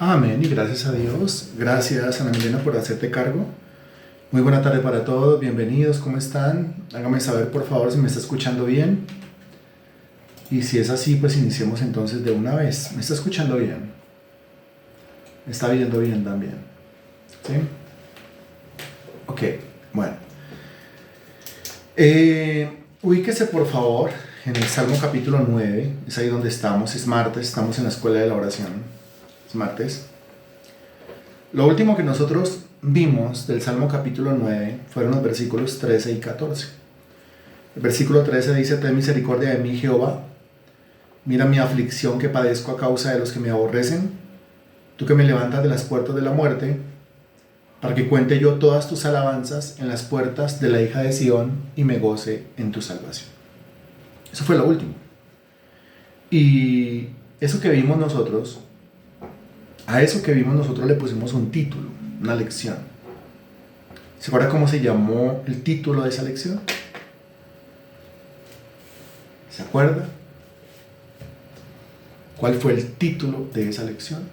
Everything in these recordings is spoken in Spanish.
Amén y gracias a Dios. Gracias, Ana Milena, por hacerte cargo. Muy buena tarde para todos, bienvenidos, ¿cómo están? Hágame saber, por favor, si me está escuchando bien. Y si es así, pues iniciemos entonces de una vez. ¿Me está escuchando bien? ¿Me está viendo bien también? ¿Sí? Ok, bueno. Ubíquese, por favor, en el Salmo capítulo 9. Es ahí donde estamos. Es martes, estamos en la escuela de la oración. Es martes. Lo último que nosotros vimos del Salmo capítulo 9 fueron los versículos 13 y 14. El versículo 13 dice: Ten misericordia de mí, Jehová. Mira mi aflicción que padezco a causa de los que me aborrecen. Tú que me levantas de las puertas de la muerte, para que cuente yo todas tus alabanzas en las puertas de la hija de Sión y me goce en tu salvación. Eso fue lo último. Y eso que vimos nosotros, a eso que vimos nosotros le pusimos un título, una lección. ¿Se acuerda cómo se llamó el título de esa lección? ¿Se acuerda? ¿Cuál fue el título de esa lección?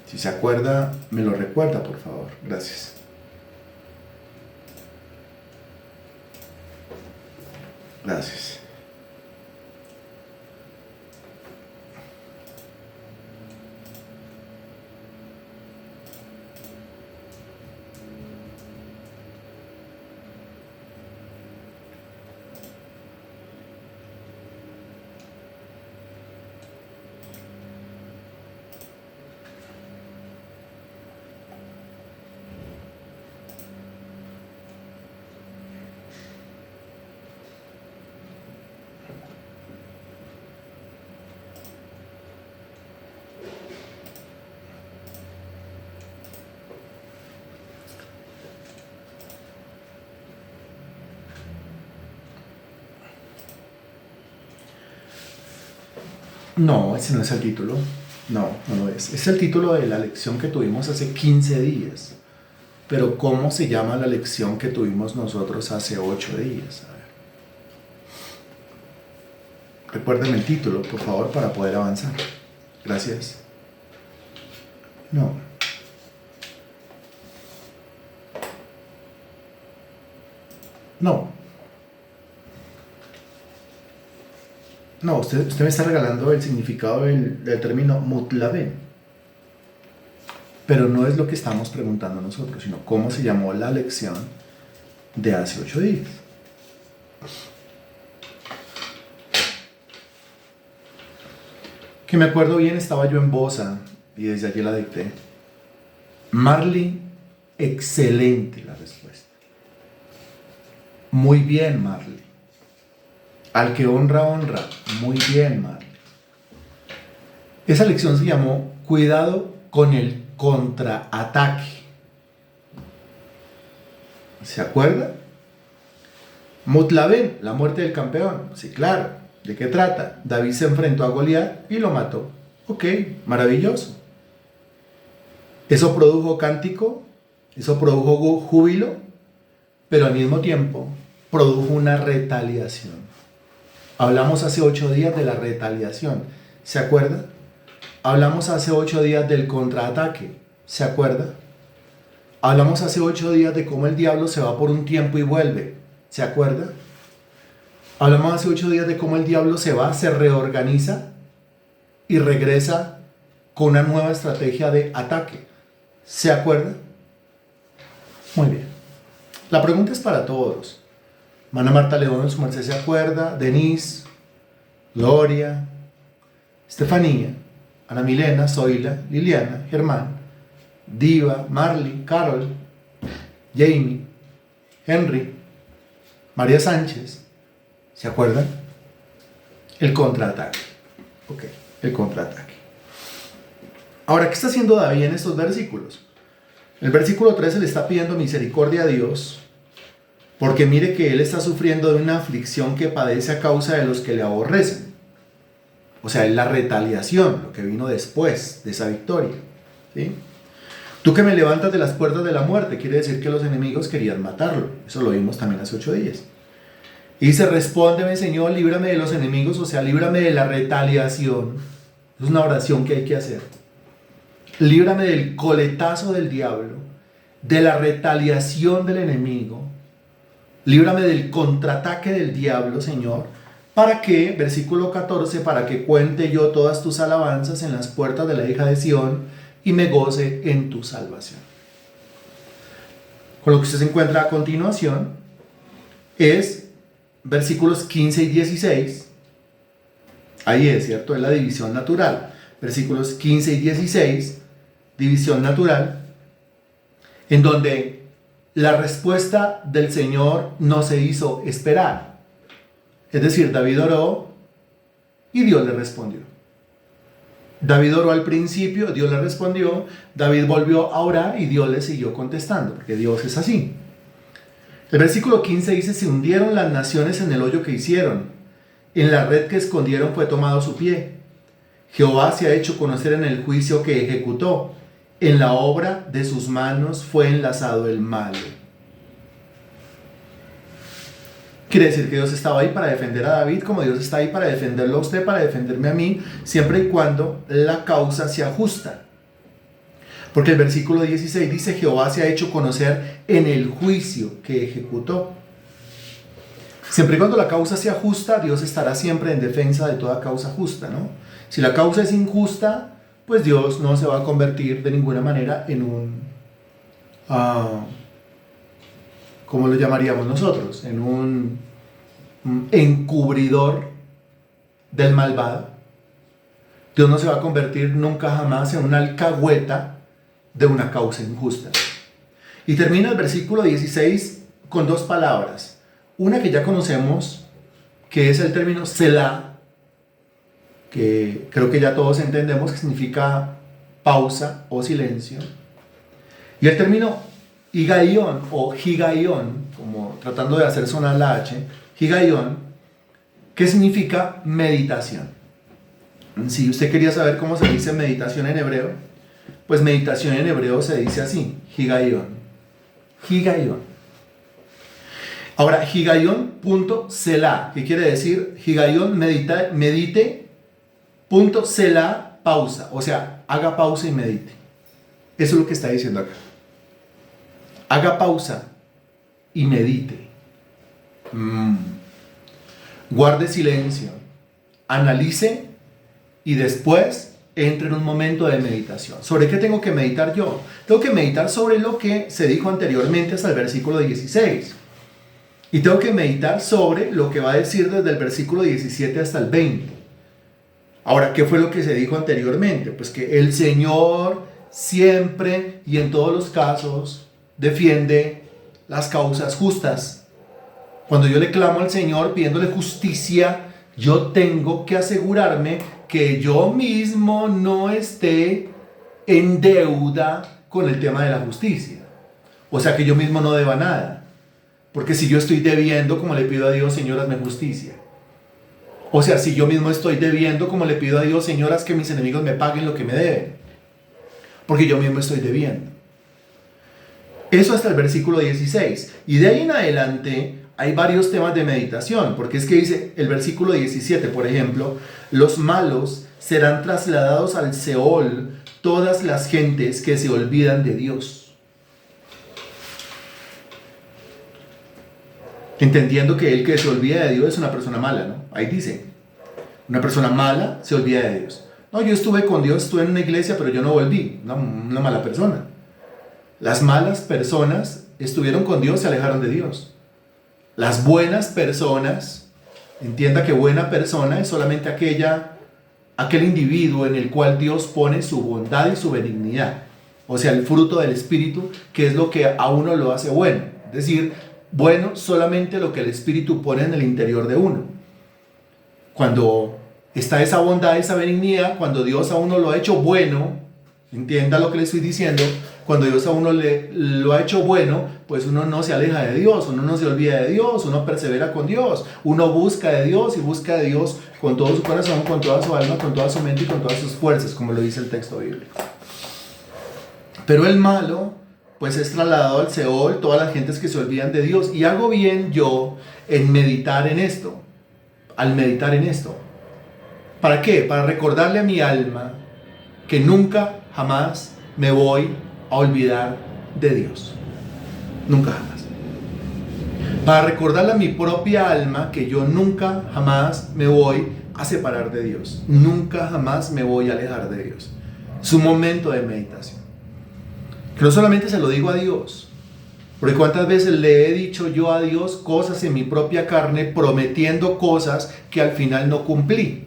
Si se acuerda, me lo recuerda, por favor. Gracias. Gracias. No, ese no es el título. No, no lo es. Es el título de la lección que tuvimos hace 15 días. Pero ¿cómo se llama la lección que tuvimos nosotros hace 8 días? A ver. Recuérdenme el título, por favor, para poder avanzar. Gracias. No. No. No, usted me está regalando el significado del término mutlaven. Pero no es lo que estamos preguntando nosotros, sino cómo se llamó la lección de hace 8 días. Que me acuerdo bien, estaba yo en Bosa y desde allí la dicté. Marley, excelente la respuesta. Muy bien, Marley. Al que honra, honra. Muy bien, Marley. Esa lección se llamó Cuidado con el contraataque. ¿Se acuerda? Mutlaven, la muerte del campeón. Sí, claro. ¿De qué trata? David se enfrentó a Goliat y lo mató. Ok, maravilloso. Eso produjo cántico, eso produjo júbilo, pero al mismo tiempo produjo una retaliación. Hablamos hace 8 días de la retaliación. ¿Se acuerda? Hablamos hace 8 días del contraataque. ¿Se acuerda? Hablamos hace 8 días de cómo el diablo se va por un tiempo y vuelve. ¿Se acuerda? Hablamos hace 8 días de cómo el diablo se va, se reorganiza y regresa con una nueva estrategia de ataque. ¿Se acuerda? Muy bien. La pregunta es para todos. Mana Marta León, en su merced, se acuerda. Denise, Gloria, Estefanía, Ana Milena, Zoila, Liliana, Germán, Diva, Marley, Carol, Jamie, Henry, María Sánchez. ¿Se acuerdan? El contraataque. Ok, el contraataque. Ahora, ¿qué está haciendo David en estos versículos? El versículo 13 le está pidiendo misericordia a Dios, porque mire que él está sufriendo de una aflicción que padece a causa de los que le aborrecen. O sea, es la retaliación, lo que vino después de esa victoria. ¿Sí? Tú que me levantas de las puertas de la muerte, quiere decir que los enemigos querían matarlo. Eso lo vimos también hace 8 días. Y dice: respóndeme, Señor, líbrame de los enemigos, o sea, líbrame de la retaliación. Es una oración que hay que hacer. Líbrame del coletazo del diablo, de la retaliación del enemigo. Líbrame del contraataque del diablo, Señor. ¿Para qué? Versículo 14, para que cuente yo todas tus alabanzas en las puertas de la hija de Sión y me goce en tu salvación. Con lo que usted se encuentra a continuación es versículos 15 y 16. Ahí es, ¿cierto? Es la división natural. Versículos 15 y 16, división natural, en donde la respuesta del Señor no se hizo esperar. Es decir, David oró y Dios le respondió. David oró al principio, Dios le respondió, David volvió a orar y Dios le siguió contestando, porque Dios es así. El versículo 15 dice, se hundieron las naciones en el hoyo que hicieron, en la red que escondieron fue tomado su pie. Jehová se ha hecho conocer en el juicio que ejecutó, en la obra de sus manos fue enlazado el mal. Quiere decir que Dios estaba ahí para defender a David, como Dios está ahí para defenderlo a usted, para defenderme a mí, siempre y cuando la causa sea justa. Porque el versículo 16 dice, Jehová se ha hecho conocer en el juicio que ejecutó. Siempre y cuando la causa sea justa, Dios estará siempre en defensa de toda causa justa, ¿no? Si la causa es injusta, pues Dios no se va a convertir de ninguna manera en un, ¿cómo lo llamaríamos nosotros? En un encubridor del malvado. Dios no se va a convertir nunca jamás en una alcahueta de una causa injusta. Y termina el versículo 16 con dos palabras. Una que ya conocemos, que es el término Selah, que creo que ya todos entendemos que significa pausa o silencio. Y el término Higaión o Higaión, como tratando de hacer sonar la H, Higaión, que significa meditación. Si usted quería saber cómo se dice meditación en hebreo, pues meditación en hebreo se dice así, Higaión. Higaión. Ahora, Higaión.selah, ¿qué quiere decir? Higaión, medite, punto Selah, pausa. O sea, haga pausa y medite. Eso es lo que está diciendo acá. Haga pausa y medite. Guarde silencio. Analice y después entre en un momento de meditación. ¿Sobre qué tengo que meditar yo? Tengo que meditar sobre lo que se dijo anteriormente hasta el versículo 16. Y tengo que meditar sobre lo que va a decir desde el versículo 17 hasta el 20. Ahora, ¿qué fue lo que se dijo anteriormente? Pues que el Señor siempre y en todos los casos defiende las causas justas. Cuando yo le clamo al Señor pidiéndole justicia, yo tengo que asegurarme que yo mismo no esté en deuda con el tema de la justicia. O sea, que yo mismo no deba nada. Porque si yo estoy debiendo, como le pido a Dios, Señor, hazme justicia. O sea, si yo mismo estoy debiendo, como le pido a Dios, Señor, haz que mis enemigos me paguen lo que me deben. Porque yo mismo estoy debiendo. Eso hasta el versículo 16. Y de ahí en adelante hay varios temas de meditación. Porque es que dice el versículo 17, por ejemplo, los malos serán trasladados al Seol todas las gentes que se olvidan de Dios. Entendiendo que el que se olvida de Dios es una persona mala, ¿no? Ahí dice, una persona mala se olvida de Dios. No, yo estuve con Dios, estuve en una iglesia, pero yo no volví. Una mala persona. Las malas personas estuvieron con Dios, se alejaron de Dios. Las buenas personas, entienda que buena persona es solamente aquel individuo en el cual Dios pone su bondad y su benignidad. O sea, el fruto del Espíritu, que es lo que a uno lo hace bueno. Es decir, bueno solamente lo que el Espíritu pone en el interior de uno. Cuando está esa bondad, esa benignidad, cuando Dios a uno lo ha hecho bueno, entienda lo que le estoy diciendo, cuando Dios a uno lo ha hecho bueno, pues uno no se aleja de Dios, uno no se olvida de Dios, uno persevera con Dios, uno busca de Dios y busca de Dios con todo su corazón, con toda su alma, con toda su mente y con todas sus fuerzas, como lo dice el texto bíblico. Pero el malo pues es trasladado al Seol, todas las gentes que se olvidan de Dios. Y hago bien yo en meditar en esto, al meditar en esto. ¿Para qué? Para recordarle a mi alma que nunca, jamás me voy a olvidar de Dios. Nunca jamás. Para recordarle a mi propia alma que yo nunca, jamás me voy a separar de Dios. Nunca, jamás me voy a alejar de Dios. Es un momento de meditación. Que no solamente se lo digo a Dios, porque cuántas veces le he dicho yo a Dios cosas en mi propia carne, prometiendo cosas que al final no cumplí.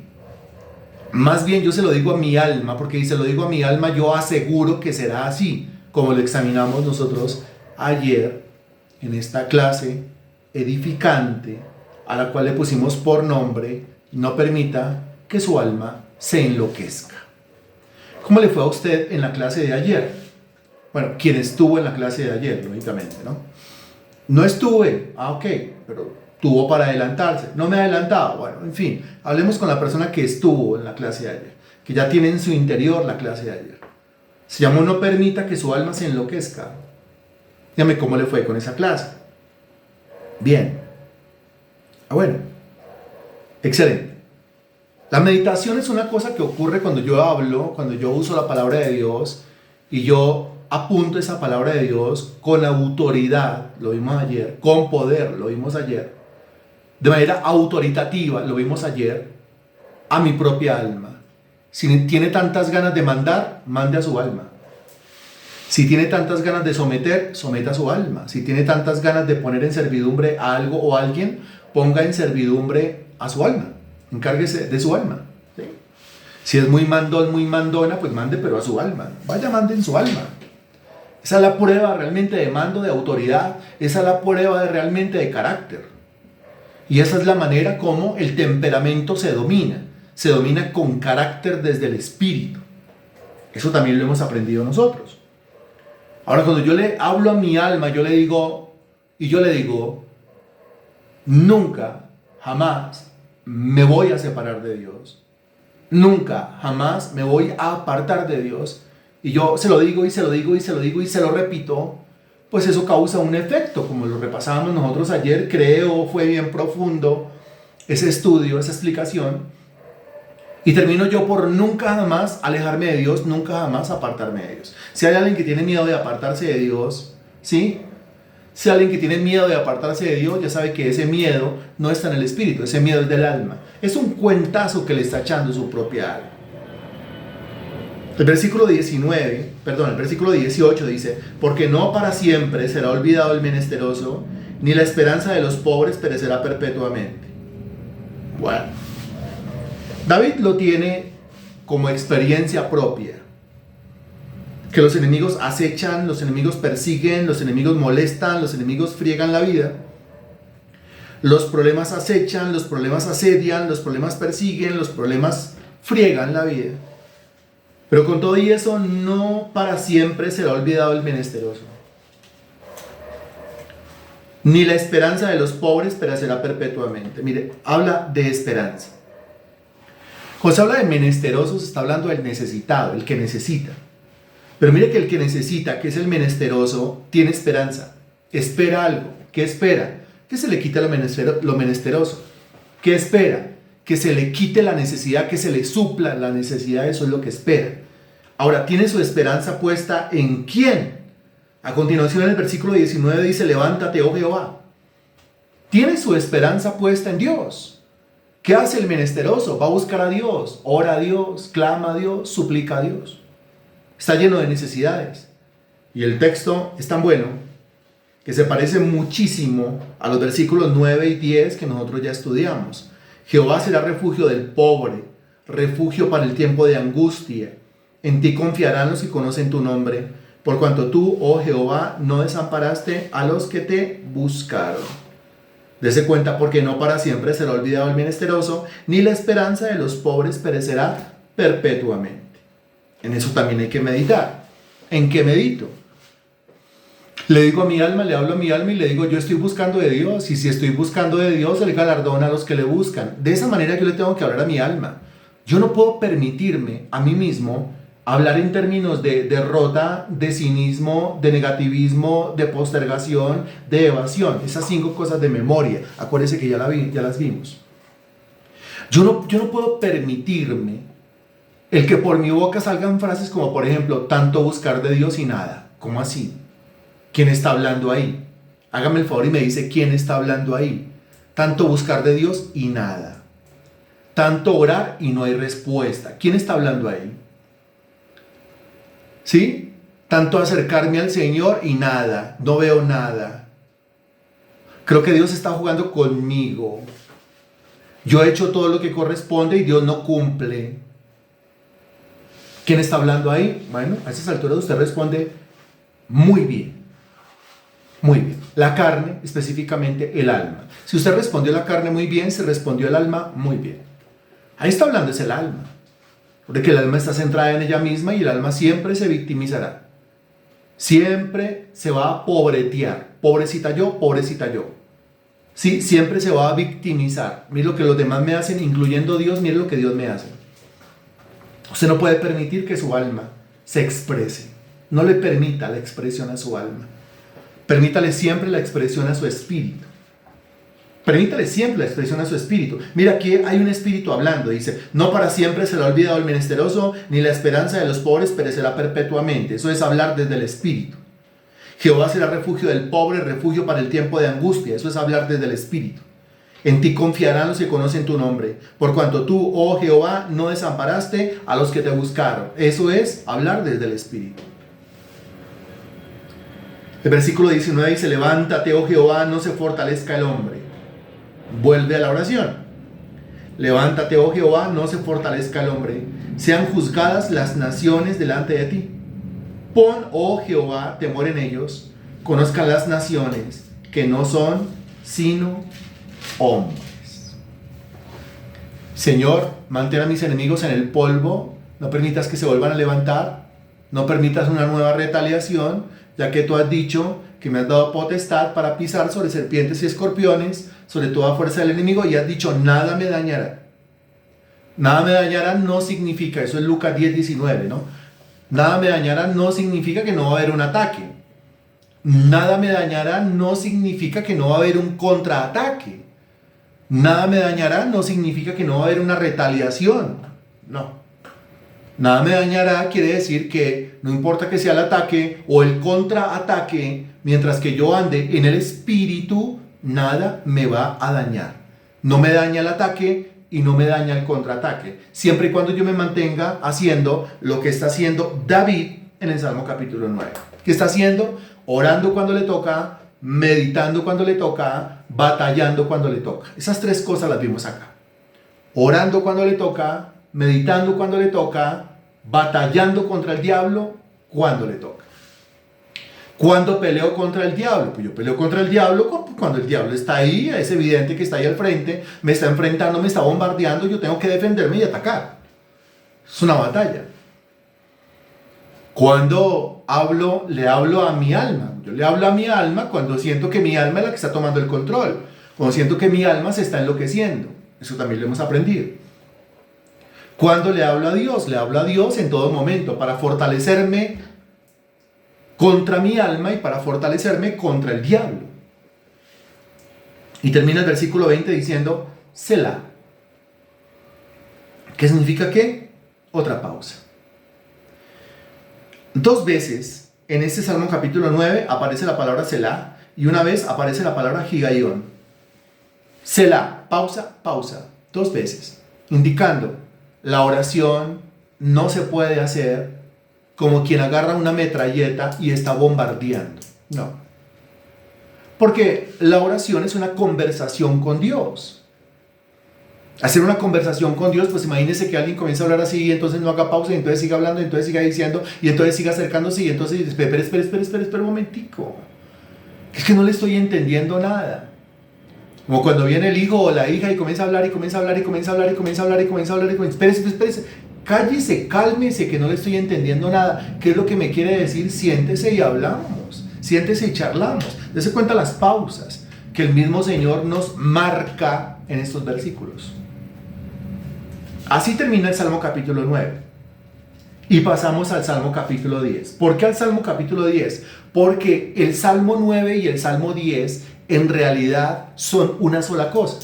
Más bien yo se lo digo a mi alma, porque si se lo digo a mi alma, yo aseguro que será así, como lo examinamos nosotros ayer en esta clase edificante, a la cual le pusimos por nombre, no permita que su alma se enloquezca. ¿Cómo le fue a usted en la clase de ayer? Bueno, quien estuvo en la clase de ayer, lógicamente, ¿no? No estuve, ok, pero tuvo para adelantarse. No me he adelantado, bueno, en fin, hablemos con la persona que estuvo en la clase de ayer, que ya tiene en su interior la clase de ayer. Se llamó No permita que su alma se enloquezca. Dígame cómo le fue con esa clase. Bien. Bueno, excelente. La meditación es una cosa que ocurre cuando yo hablo, cuando yo uso la palabra de Dios y yo apunto esa palabra de Dios con autoridad, lo vimos ayer, con poder, lo vimos ayer, de manera autoritativa, lo vimos ayer, a mi propia alma. Si tiene tantas ganas de mandar, mande a su alma. Si tiene tantas ganas de someter, someta a su alma. Si tiene tantas ganas de poner en servidumbre a algo o a alguien, ponga en servidumbre a su alma. Encárguese de su alma. ¿Sí? Si es muy mandón, muy mandona, pues mande, pero a su alma. Vaya, mande en su alma. Esa es la prueba realmente de mando, de autoridad. Esa es la prueba realmente de carácter. Y esa es la manera como el temperamento se domina. Se domina con carácter desde el espíritu. Eso también lo hemos aprendido nosotros. Ahora, cuando yo le hablo a mi alma, yo le digo, nunca, jamás me voy a separar de Dios. Nunca, jamás me voy a apartar de Dios. Y yo se lo digo y se lo digo y se lo digo y se lo repito, pues eso causa un efecto, como lo repasábamos nosotros ayer. Creo fue bien profundo ese estudio, esa explicación. Y termino yo por nunca jamás alejarme de Dios, nunca jamás apartarme de Dios. Si hay alguien que tiene miedo de apartarse de Dios, ¿sí? Si hay alguien que tiene miedo de apartarse de Dios, ya sabe que ese miedo no está en el espíritu, ese miedo es del alma. Es un cuentazo que le está echando su propia alma. El versículo 18 dice, porque no para siempre será olvidado el menesteroso, ni la esperanza de los pobres perecerá perpetuamente. Bueno. David lo tiene como experiencia propia, que los enemigos acechan, los enemigos persiguen, los enemigos molestan, los enemigos friegan la vida, los problemas acechan, los problemas asedian, los problemas persiguen, los problemas friegan la vida, pero con todo y eso no para siempre será olvidado el menesteroso, ni la esperanza de los pobres perecerá perpetuamente. Mire, habla de esperanza. Cuando se habla de menesteroso, se está hablando del necesitado, el que necesita. Pero mire que el que necesita, que es el menesteroso, tiene esperanza. Espera algo. ¿Qué espera? Que se le quite lo menesteroso. ¿Qué espera? Que se le quite la necesidad, que se le supla la necesidad. Eso es lo que espera. Ahora, ¿tiene su esperanza puesta en quién? A continuación, en el versículo 19 dice, levántate, oh Jehová. Tiene su esperanza puesta en Dios. ¿Qué hace el menesteroso? Va a buscar a Dios, ora a Dios, clama a Dios, suplica a Dios. Está lleno de necesidades. Y el texto es tan bueno que se parece muchísimo a los versículos 9 y 10 que nosotros ya estudiamos. Jehová será refugio del pobre, refugio para el tiempo de angustia. En ti confiarán los que conocen tu nombre, por cuanto tú, oh Jehová, no desamparaste a los que te buscaron. Dese cuenta, porque no para siempre será olvidado el menesteroso, ni la esperanza de los pobres perecerá perpetuamente. En eso también hay que meditar. ¿En qué medito? Le digo a mi alma, le hablo a mi alma y le digo, yo estoy buscando de Dios, y si estoy buscando de Dios, Él galardona a los que le buscan. De esa manera yo le tengo que hablar a mi alma. Yo no puedo permitirme a mí mismo hablar en términos de derrota, de cinismo, de negativismo, de postergación, de evasión. Esas 5 cosas de memoria. Acuérdense que ya las vimos. Yo no puedo permitirme el que por mi boca salgan frases como, por ejemplo, tanto buscar de Dios y nada. ¿Cómo así? ¿Quién está hablando ahí? Hágame el favor y me dice quién está hablando ahí. Tanto buscar de Dios y nada. Tanto orar y no hay respuesta. ¿Quién está hablando ahí? ¿Sí? Tanto acercarme al Señor y nada. No veo nada. Creo que Dios está jugando conmigo. Yo he hecho todo lo que corresponde y Dios no cumple. ¿Quién está hablando ahí? Bueno, a esas alturas usted responde muy bien. Muy bien. La carne, específicamente el alma. Si usted respondió la carne muy bien, se respondió el alma muy bien. Ahí está hablando es el alma. Porque el alma está centrada en ella misma y el alma siempre se victimizará. Siempre se va a pobretear. Pobrecita yo, pobrecita yo. Sí, siempre se va a victimizar. Mire lo que los demás me hacen, incluyendo Dios, mire lo que Dios me hace. Usted no puede permitir que su alma se exprese. No le permita la expresión a su alma. Permítale siempre la expresión a su espíritu. Permítale siempre la expresión a su espíritu. Mira, aquí hay un espíritu hablando. Dice, no para siempre será olvidado el menesteroso, ni la esperanza de los pobres perecerá perpetuamente. Eso es hablar desde el espíritu. Jehová será refugio del pobre, refugio para el tiempo de angustia. Eso es hablar desde el espíritu. En ti confiarán los que conocen tu nombre, por cuanto tú, oh Jehová, no desamparaste a los que te buscaron. Eso es hablar desde el espíritu. El versículo 19 dice, levántate, oh Jehová, no se fortalezca el hombre. Vuelve a la oración. Levántate, oh Jehová, no se fortalezca el hombre. Sean juzgadas las naciones delante de ti. Pon, oh Jehová, temor en ellos. Conozcan las naciones que no son sino hombres. Señor, mantén a mis enemigos en el polvo. No permitas que se vuelvan a levantar. No permitas una nueva retaliación, ya que tú has dicho que me has dado potestad para pisar sobre serpientes y escorpiones, sobre toda fuerza del enemigo, y has dicho, nada me dañará. Nada me dañará no significa, eso es Lucas 10:19, ¿no? Nada me dañará no significa que no va a haber un ataque. Nada me dañará no significa que no va a haber un contraataque. Nada me dañará no significa que no va a haber una retaliación. No. Nada me dañará quiere decir que no importa que sea el ataque o el contraataque, mientras que yo ande en el espíritu, nada me va a dañar. No me daña el ataque y no me daña el contraataque. Siempre y cuando yo me mantenga haciendo lo que está haciendo David en el Salmo capítulo 9. ¿Qué está haciendo? Orando cuando le toca, meditando cuando le toca, batallando cuando le toca. Esas tres cosas las vimos acá. Orando cuando le toca, meditando cuando le toca, batallando contra el diablo cuando le toca. ¿Cuándo peleo contra el diablo? Pues yo peleo contra el diablo cuando el diablo está ahí, es evidente que está ahí al frente, me está enfrentando, me está bombardeando, yo tengo que defenderme y atacar. Es una batalla. Cuando le hablo a mi alma. Yo le hablo a mi alma cuando siento que mi alma es la que está tomando el control. Cuando siento que mi alma se está enloqueciendo. Eso también lo hemos aprendido. Cuando le hablo a Dios en todo momento para fortalecerme contra mi alma y para fortalecerme contra el diablo. Y termina el versículo 20 diciendo, Selah. ¿Qué significa qué? Otra pausa. Dos veces en este Salmo capítulo 9 aparece la palabra Selah y una vez aparece la palabra Higaión. Selah, pausa, pausa, dos veces, indicando la oración no se puede hacer como quien agarra una metralleta y está bombardeando. No. Porque la oración es una conversación con Dios. Hacer una conversación con Dios, pues imagínese que alguien comienza a hablar así y entonces no haga pausa y entonces siga hablando y entonces siga diciendo y entonces siga acercándose y entonces espera un momentico. Es que no le estoy entendiendo nada. Como cuando viene el hijo o la hija y comienza a hablar y comienza a hablar y comienza a hablar y comienza a hablar y comienza a hablar y comienza a hablar. Espérese. Cállese, cálmese que no le estoy entendiendo nada. ¿Qué es lo que me quiere decir? Siéntese y hablamos. Siéntese y charlamos. Dese cuenta las pausas que el mismo Señor nos marca en estos versículos. Así termina el Salmo capítulo 9. Y pasamos al Salmo capítulo 10. ¿Por qué al Salmo capítulo 10? Porque el Salmo 9 y el Salmo 10 en realidad son una sola cosa.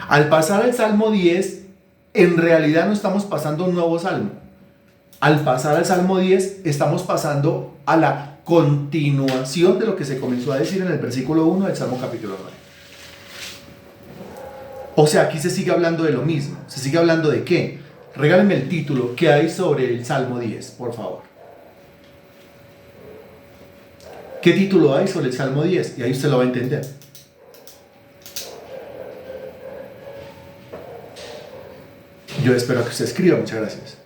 Al pasar al Salmo 10, en realidad no estamos pasando a un nuevo salmo. Al pasar al Salmo 10, estamos pasando a la continuación de lo que se comenzó a decir en el versículo 1 del Salmo capítulo 9. O sea, aquí se sigue hablando de lo mismo. ¿Se sigue hablando de qué? Regálenme el título que hay sobre el Salmo 10, por favor. ¿Qué título hay sobre el Salmo 10? Y ahí usted lo va a entender. Yo espero que usted escriba. Muchas gracias.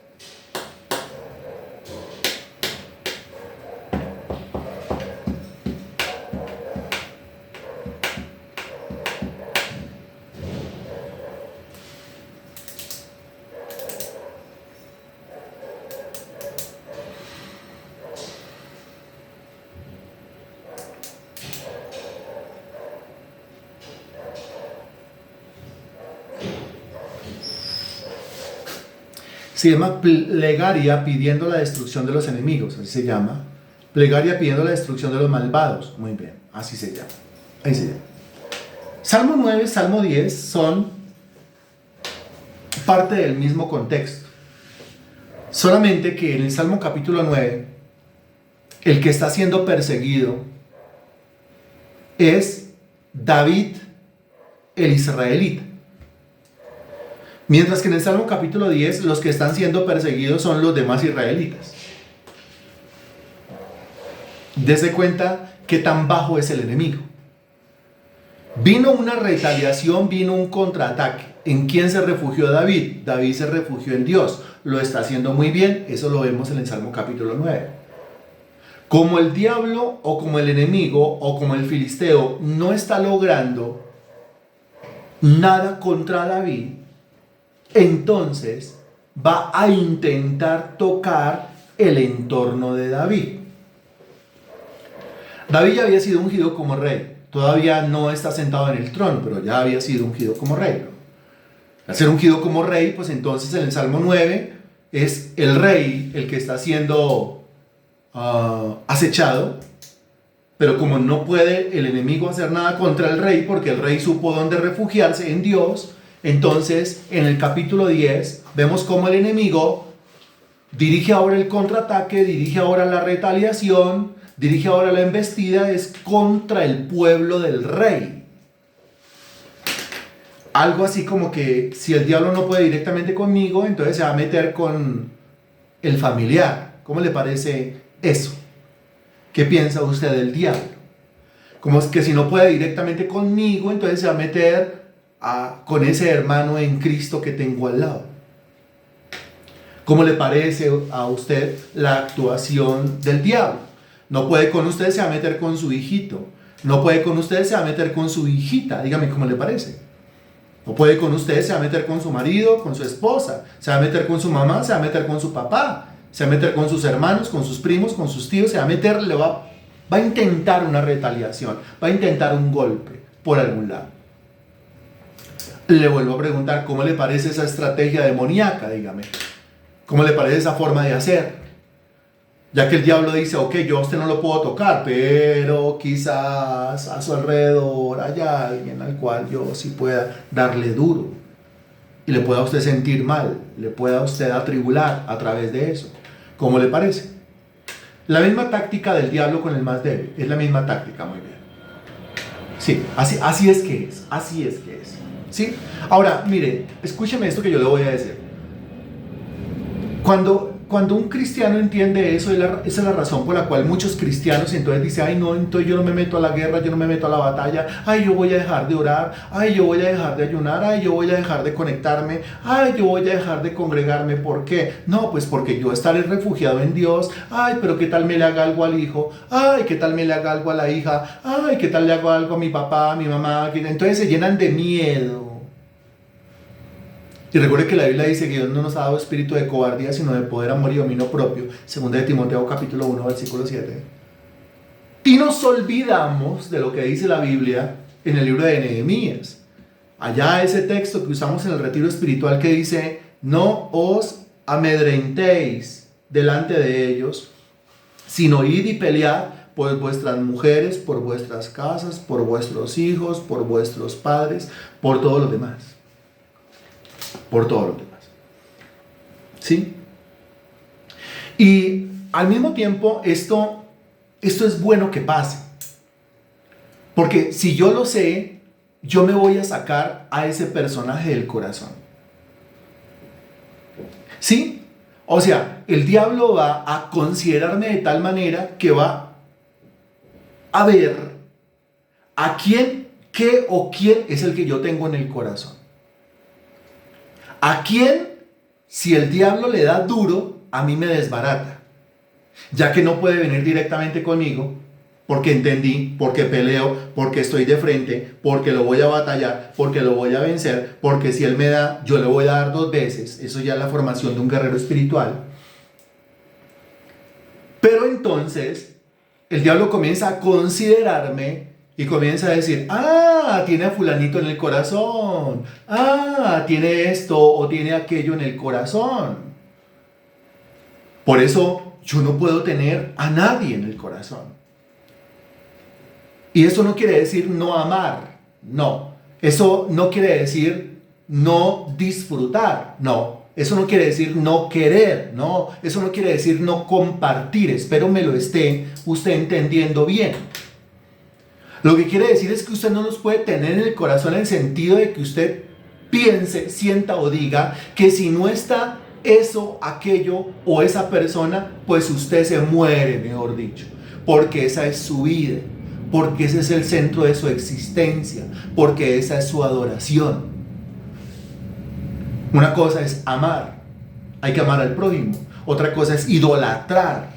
Se llama plegaria pidiendo la destrucción de los enemigos, así se llama. Plegaria pidiendo la destrucción de los malvados. Muy bien, así se llama. Ahí se llama. Salmo 9, Salmo 10 son parte del mismo contexto. Solamente que en el Salmo capítulo 9, el que está siendo perseguido es David, el israelita. Mientras que en el Salmo capítulo 10, los que están siendo perseguidos son los demás israelitas. Dese cuenta qué tan bajo es el enemigo. Vino una retaliación, vino un contraataque. ¿En quién se refugió David? David se refugió en Dios. Lo está haciendo muy bien, eso lo vemos en el Salmo capítulo 9. Como el diablo o como el enemigo o como el filisteo no está logrando nada contra David, entonces va a intentar tocar el entorno de David. David ya había sido ungido como rey. Todavía no está sentado en el trono, pero ya había sido ungido como rey. Al ser ungido como rey, pues entonces en el Salmo 9 es el rey el que está siendo acechado. Pero como no puede el enemigo hacer nada contra el rey, porque el rey supo dónde refugiarse, en Dios, entonces en el capítulo 10 vemos cómo el enemigo dirige ahora el contraataque, dirige ahora la retaliación, dirige ahora la embestida, es contra el pueblo del rey. Algo así como que si el diablo no puede directamente conmigo, entonces se va a meter con el familiar. ¿Cómo le parece eso? ¿Qué piensa usted del diablo? Como es que si no puede directamente conmigo, entonces se va a meter con ese hermano en Cristo que tengo al lado. ¿Cómo le parece a usted la actuación del diablo? No puede con usted, se va a meter con su hijito. No puede con usted, se va a meter con su hijita. Dígame cómo le parece. No puede con usted, se va a meter con su marido, con su esposa. Se va a meter con su mamá, se va a meter con su papá. Se va a meter con sus hermanos, con sus primos, con sus tíos. Se va a meter, va a intentar una retaliación. Va a intentar un golpe por algún lado. Le vuelvo a preguntar, ¿cómo le parece esa estrategia demoníaca? Dígame. ¿Cómo le parece esa forma de hacer? Ya que el diablo dice, ok, yo a usted no lo puedo tocar, pero quizás a su alrededor haya alguien al cual yo sí pueda darle duro. Y le pueda a usted sentir mal, le pueda a usted atribular a través de eso. ¿Cómo le parece? La misma táctica del diablo con el más débil. Es la misma táctica, muy bien. Sí, así es que es. Así es que es. ¿Sí? Ahora, mire, escúcheme esto que yo le voy a decir. Cuando un cristiano entiende eso, esa es la razón por la cual muchos cristianos entonces dicen, ay no, entonces yo no me meto a la guerra, yo no me meto a la batalla, ay yo voy a dejar de orar, ay yo voy a dejar de ayunar, ay yo voy a dejar de conectarme, ay yo voy a dejar de congregarme. ¿Por qué? No, pues porque yo estaré refugiado en Dios. Ay, pero qué tal me le haga algo al hijo, ay qué tal me le haga algo a la hija, ay qué tal le hago algo a mi papá, a mi mamá. Entonces se llenan de miedo. Y recuerde que la Biblia dice que Dios no nos ha dado espíritu de cobardía, sino de poder, amor y dominio propio. Segunda de Timoteo capítulo 1, versículo 7. Y nos olvidamos de lo que dice la Biblia en el libro de Nehemías. Allá ese texto que usamos en el retiro espiritual que dice, no os amedrentéis delante de ellos, sino id y pelead por vuestras mujeres, por vuestras casas, por vuestros hijos, por vuestros padres, por todos los demás. por todo lo demás. ¿Sí? Y al mismo tiempo, esto es bueno que pase. Porque si yo lo sé, yo me voy a sacar a ese personaje del corazón. ¿Sí? O sea, el diablo va a considerarme de tal manera que va a ver a quién, qué o quién es el que yo tengo en el corazón. A quién, si el diablo le da duro, a mí me desbarata. Ya que no puede venir directamente conmigo, porque entendí, porque peleo, porque estoy de frente, porque lo voy a batallar, porque lo voy a vencer, porque si él me da, yo le voy a dar 2 veces. Eso ya es la formación de un guerrero espiritual. Pero entonces, el diablo comienza a considerarme y comienza a decir, tiene a fulanito en el corazón, tiene esto o tiene aquello en el corazón. Por eso yo no puedo tener a nadie en el corazón. Y eso no quiere decir no amar, no. Eso no quiere decir no disfrutar, no. Eso no quiere decir no querer, no. Eso no quiere decir no compartir. Espero me lo esté usted entendiendo bien. Lo que quiere decir es que usted no nos puede tener en el corazón en el sentido de que usted piense, sienta o diga que si no está eso, aquello o esa persona, pues usted se muere, mejor dicho. Porque esa es su vida. Porque ese es el centro de su existencia, porque esa es su adoración. Una cosa es amar, hay que amar al prójimo. Otra cosa es idolatrar.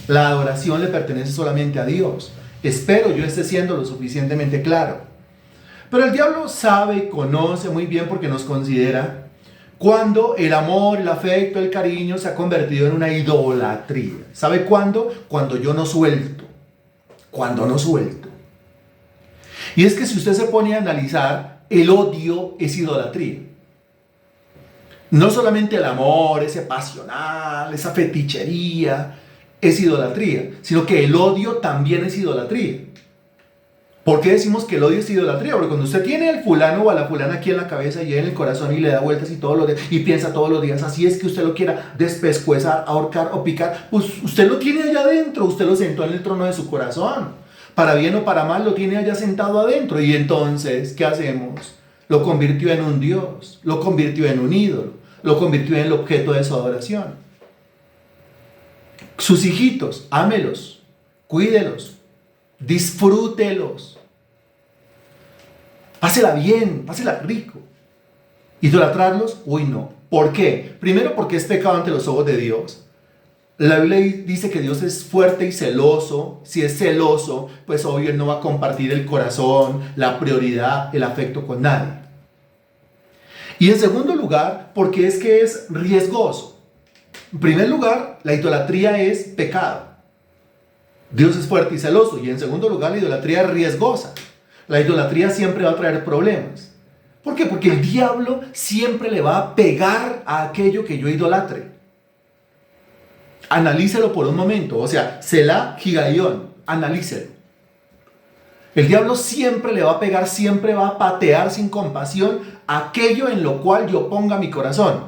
La adoración le pertenece solamente a Dios. Espero yo esté siendo lo suficientemente claro. Pero el diablo sabe, conoce muy bien porque nos considera cuando el amor, el afecto, el cariño se ha convertido en una idolatría. ¿Sabe cuándo? Cuando yo no suelto. Cuando no suelto. Y es que si usted se pone a analizar, el odio es idolatría. No solamente el amor, ese pasional, esa fetichería, es idolatría, sino que el odio también es idolatría. ¿Por qué decimos que el odio es idolatría? Porque cuando usted tiene al fulano o a la fulana aquí en la cabeza y en el corazón y le da vueltas y piensa todos los días, así es que usted lo quiera despescuezar, ahorcar o picar, pues usted lo tiene allá adentro, usted lo sentó en el trono de su corazón. Para bien o para mal lo tiene allá sentado adentro. Y entonces, ¿qué hacemos? Lo convirtió en un Dios, lo convirtió en un ídolo, lo convirtió en el objeto de su adoración. Sus hijitos, ámelos, cuídelos, disfrútelos. Pásela bien, pásela rico. ¿Idolatrarlos? Uy, no. ¿Por qué? Primero porque es pecado ante los ojos de Dios. La Biblia dice que Dios es fuerte y celoso. Si es celoso, pues obvio Él no va a compartir el corazón, la prioridad, el afecto con nadie. Y en segundo lugar, porque es que es riesgoso. En primer lugar, la idolatría es pecado. Dios es fuerte y celoso. Y en segundo lugar, la idolatría es riesgosa. La idolatría siempre va a traer problemas. ¿Por qué? Porque el diablo siempre le va a pegar a aquello que yo idolatre. Analícelo por un momento. O sea, Selah Higaión, analícelo. El diablo siempre le va a pegar, siempre va a patear sin compasión aquello en lo cual yo ponga mi corazón.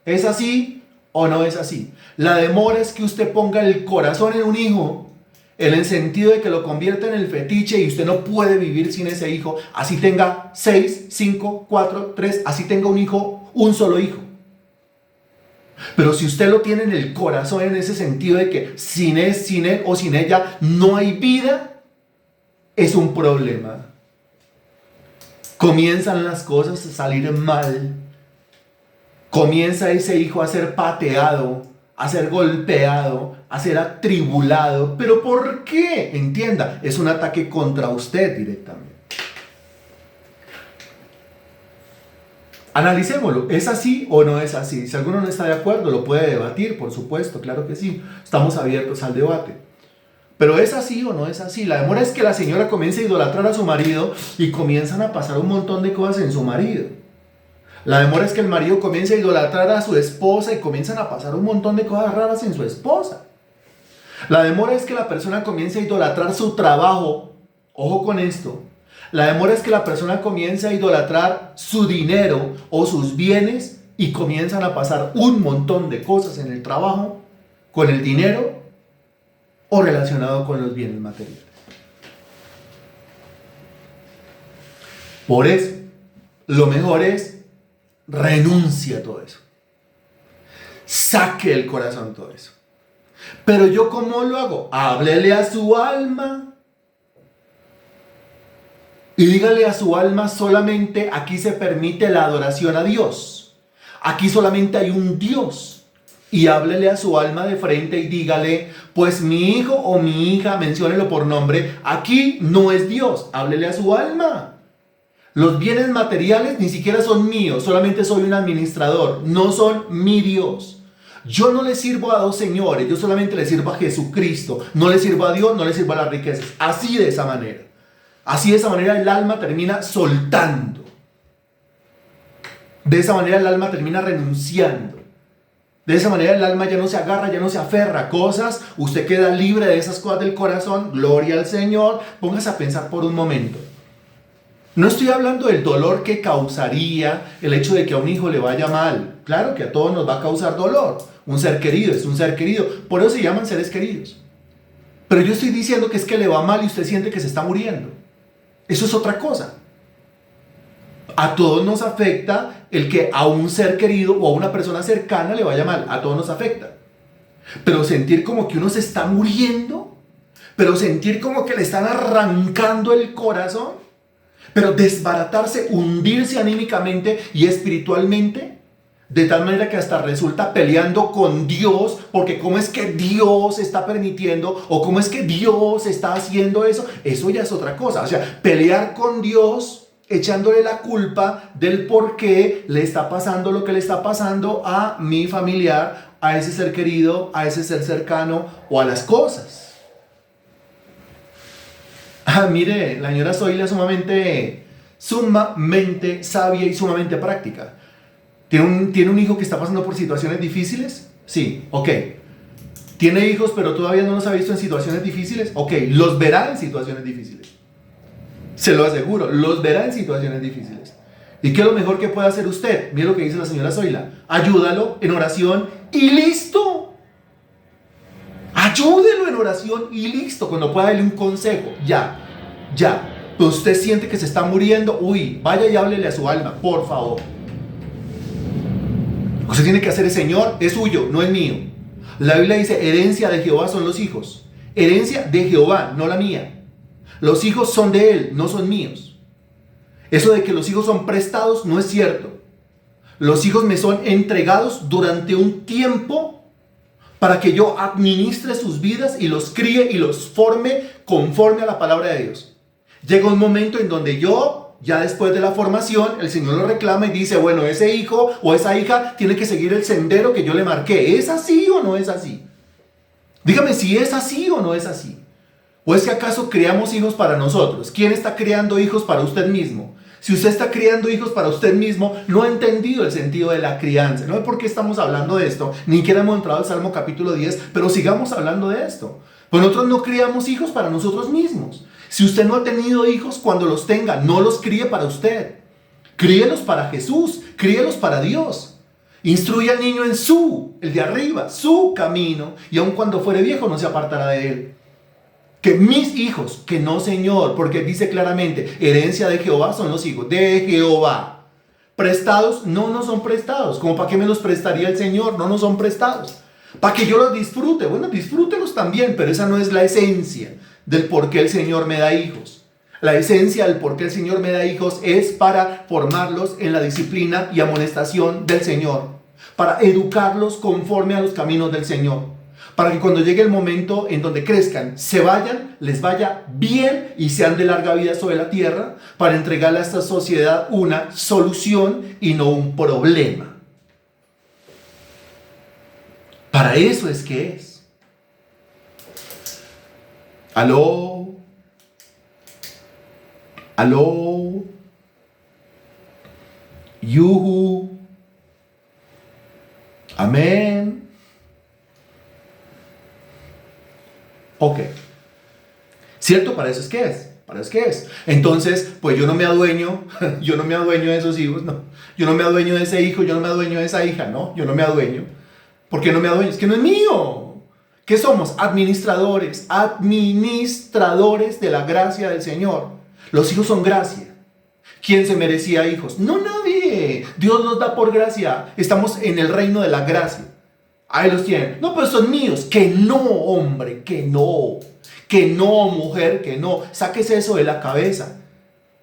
¿Es así o no es así? La demora es que usted ponga el corazón en un hijo, en el sentido de que lo convierta en el fetiche y usted no puede vivir sin ese hijo, así tenga 6, 5, 4, 3, así tenga un hijo, un solo hijo. Pero si usted lo tiene en el corazón en ese sentido de que sin él o sin ella no hay vida, es un problema. Comienzan las cosas a salir mal. Comienza ese hijo a ser pateado, a ser golpeado, a ser atribulado. ¿Pero por qué? Entienda, es un ataque contra usted directamente. Analicémoslo, ¿es así o no es así? Si alguno no está de acuerdo, lo puede debatir, por supuesto, claro que sí. Estamos abiertos al debate. Pero ¿es así o no es así? La demora es que la señora comienza a idolatrar a su marido y comienzan a pasar un montón de cosas en su marido. La demora es que el marido comienza a idolatrar a su esposa y comienzan a pasar un montón de cosas raras en su esposa. La demora es que la persona comienza a idolatrar su trabajo. Ojo con esto. La demora es que la persona comienza a idolatrar su dinero o sus bienes y comienzan a pasar un montón de cosas en el trabajo con el dinero o relacionado con los bienes materiales. Por eso, lo mejor es renuncia a todo eso. Saque del corazón todo eso. Pero yo, ¿cómo lo hago? Háblele a su alma. Y dígale a su alma, solamente aquí se permite la adoración a Dios. Aquí solamente hay un Dios. Y háblele a su alma de frente y dígale, pues mi hijo o mi hija, menciónelo por nombre, aquí no es Dios. Háblele a su alma. Los bienes materiales ni siquiera son míos, solamente soy un administrador, no son mi Dios. Yo no le sirvo a dos señores, yo solamente le sirvo a Jesucristo. No le sirvo a Dios, no le sirvo a las riquezas. Así de esa manera. Así de esa manera el alma termina soltando. De esa manera el alma termina renunciando. De esa manera el alma ya no se agarra, ya no se aferra a cosas. Usted queda libre de esas cosas del corazón. Gloria al Señor. Póngase a pensar por un momento. No estoy hablando del dolor que causaría el hecho de que a un hijo le vaya mal. Claro que a todos nos va a causar dolor. Un ser querido es un ser querido. Por eso se llaman seres queridos. Pero yo estoy diciendo que es que le va mal y usted siente que se está muriendo. Eso es otra cosa. A todos nos afecta el que a un ser querido o a una persona cercana le vaya mal. A todos nos afecta. Pero sentir como que uno se está muriendo, pero sentir como que le están arrancando el corazón, pero desbaratarse, hundirse anímicamente y espiritualmente, de tal manera que hasta resulta peleando con Dios, porque cómo es que Dios está permitiendo o cómo es que Dios está haciendo eso. Eso ya es otra cosa. O sea, pelear con Dios echándole la culpa del por qué le está pasando lo que le está pasando a mi familiar, a ese ser querido, a ese ser cercano o a las cosas. Mire, la señora Zoila es sumamente sabia y sumamente práctica. ¿Tiene un hijo que está pasando por situaciones difíciles? Sí, ok. ¿Tiene hijos pero todavía no los ha visto en situaciones difíciles? Ok, los verá en situaciones difíciles. Se lo aseguro, los verá en situaciones difíciles. ¿Y qué es lo mejor que puede hacer usted? Mire lo que dice la señora Zoila. Ayúdalo en oración y listo. Ayúdelo en oración y listo. Cuando pueda darle un consejo, ya. Pero usted siente que se está muriendo, vaya y háblele a su alma, por favor. Lo que usted tiene que hacer es, Señor, es suyo, no es mío. La Biblia dice, herencia de Jehová son los hijos. Herencia de Jehová, no la mía. Los hijos son de Él, no son míos. Eso de que los hijos son prestados no es cierto. Los hijos me son entregados durante un tiempo para que yo administre sus vidas y los críe y los forme conforme a la palabra de Dios. Llega un momento en donde yo, ya después de la formación, el Señor lo reclama y dice, bueno, ese hijo o esa hija tiene que seguir el sendero que yo le marqué. ¿Es así o no es así? Dígame si es así o no es así. ¿O es que acaso criamos hijos para nosotros? ¿Quién está criando hijos para usted mismo? Si usted está criando hijos para usted mismo, no ha entendido el sentido de la crianza. No sé por qué estamos hablando de esto, ni siquiera hemos entrado al Salmo capítulo 10, pero sigamos hablando de esto. Pues nosotros no criamos hijos para nosotros mismos. Si usted no ha tenido hijos, cuando los tenga, no los críe para usted. Críelos para Jesús, críelos para Dios. Instruye al niño en el de arriba, su camino, y aun cuando fuere viejo no se apartará de él. Que mis hijos, que no, Señor, porque dice claramente, herencia de Jehová son los hijos de Jehová. ¿Prestados? No son prestados. ¿Cómo para qué me los prestaría el Señor? No son prestados. Para que yo los disfrute. Bueno, disfrútelos también, pero esa no es la esencia del por qué el Señor me da hijos. La esencia del por qué el Señor me da hijos es para formarlos en la disciplina y amonestación del Señor. Para educarlos conforme a los caminos del Señor. Para que cuando llegue el momento en donde crezcan, se vayan, les vaya bien y sean de larga vida sobre la tierra, para entregarle a esta sociedad una solución y no un problema. Para eso es que es. Aló. Yuhu. Amén. Ok. ¿Cierto? Para eso es que es. ¿Para qué es? Entonces, pues yo no me adueño, yo no me adueño de esos hijos, no. Yo no me adueño de ese hijo, yo no me adueño de esa hija, no. Yo no me adueño. ¿Por qué no me adueño? Es que no es mío. ¿Qué somos? Administradores, administradores de la gracia del Señor. Los hijos son gracia. ¿Quién se merecía hijos? No, nadie. Dios los da por gracia. Estamos en el reino de la gracia. Ahí los tienen. No, pero son míos. Que no, hombre, que no. Que no, mujer, que no. Sáquese eso de la cabeza.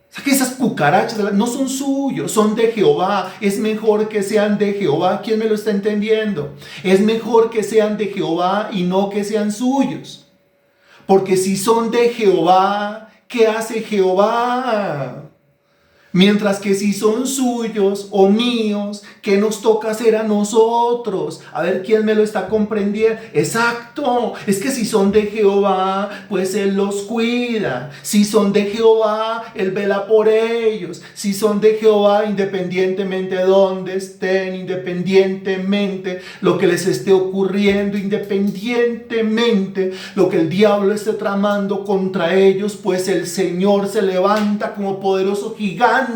Saque esas cucarachas. No son suyos, son de Jehová. Es mejor que sean de Jehová. ¿Quién me lo está entendiendo? Es mejor que sean de Jehová y no que sean suyos. Porque si son de Jehová, ¿qué hace Jehová? Mientras que si son suyos o míos, ¿qué nos toca hacer a nosotros? A ver quién me lo está comprendiendo. Exacto, es que si son de Jehová, pues Él los cuida. Si son de Jehová, Él vela por ellos. Si son de Jehová, independientemente de dónde estén, independientemente lo que les esté ocurriendo, independientemente lo que el diablo esté tramando contra ellos, pues el Señor se levanta como poderoso gigante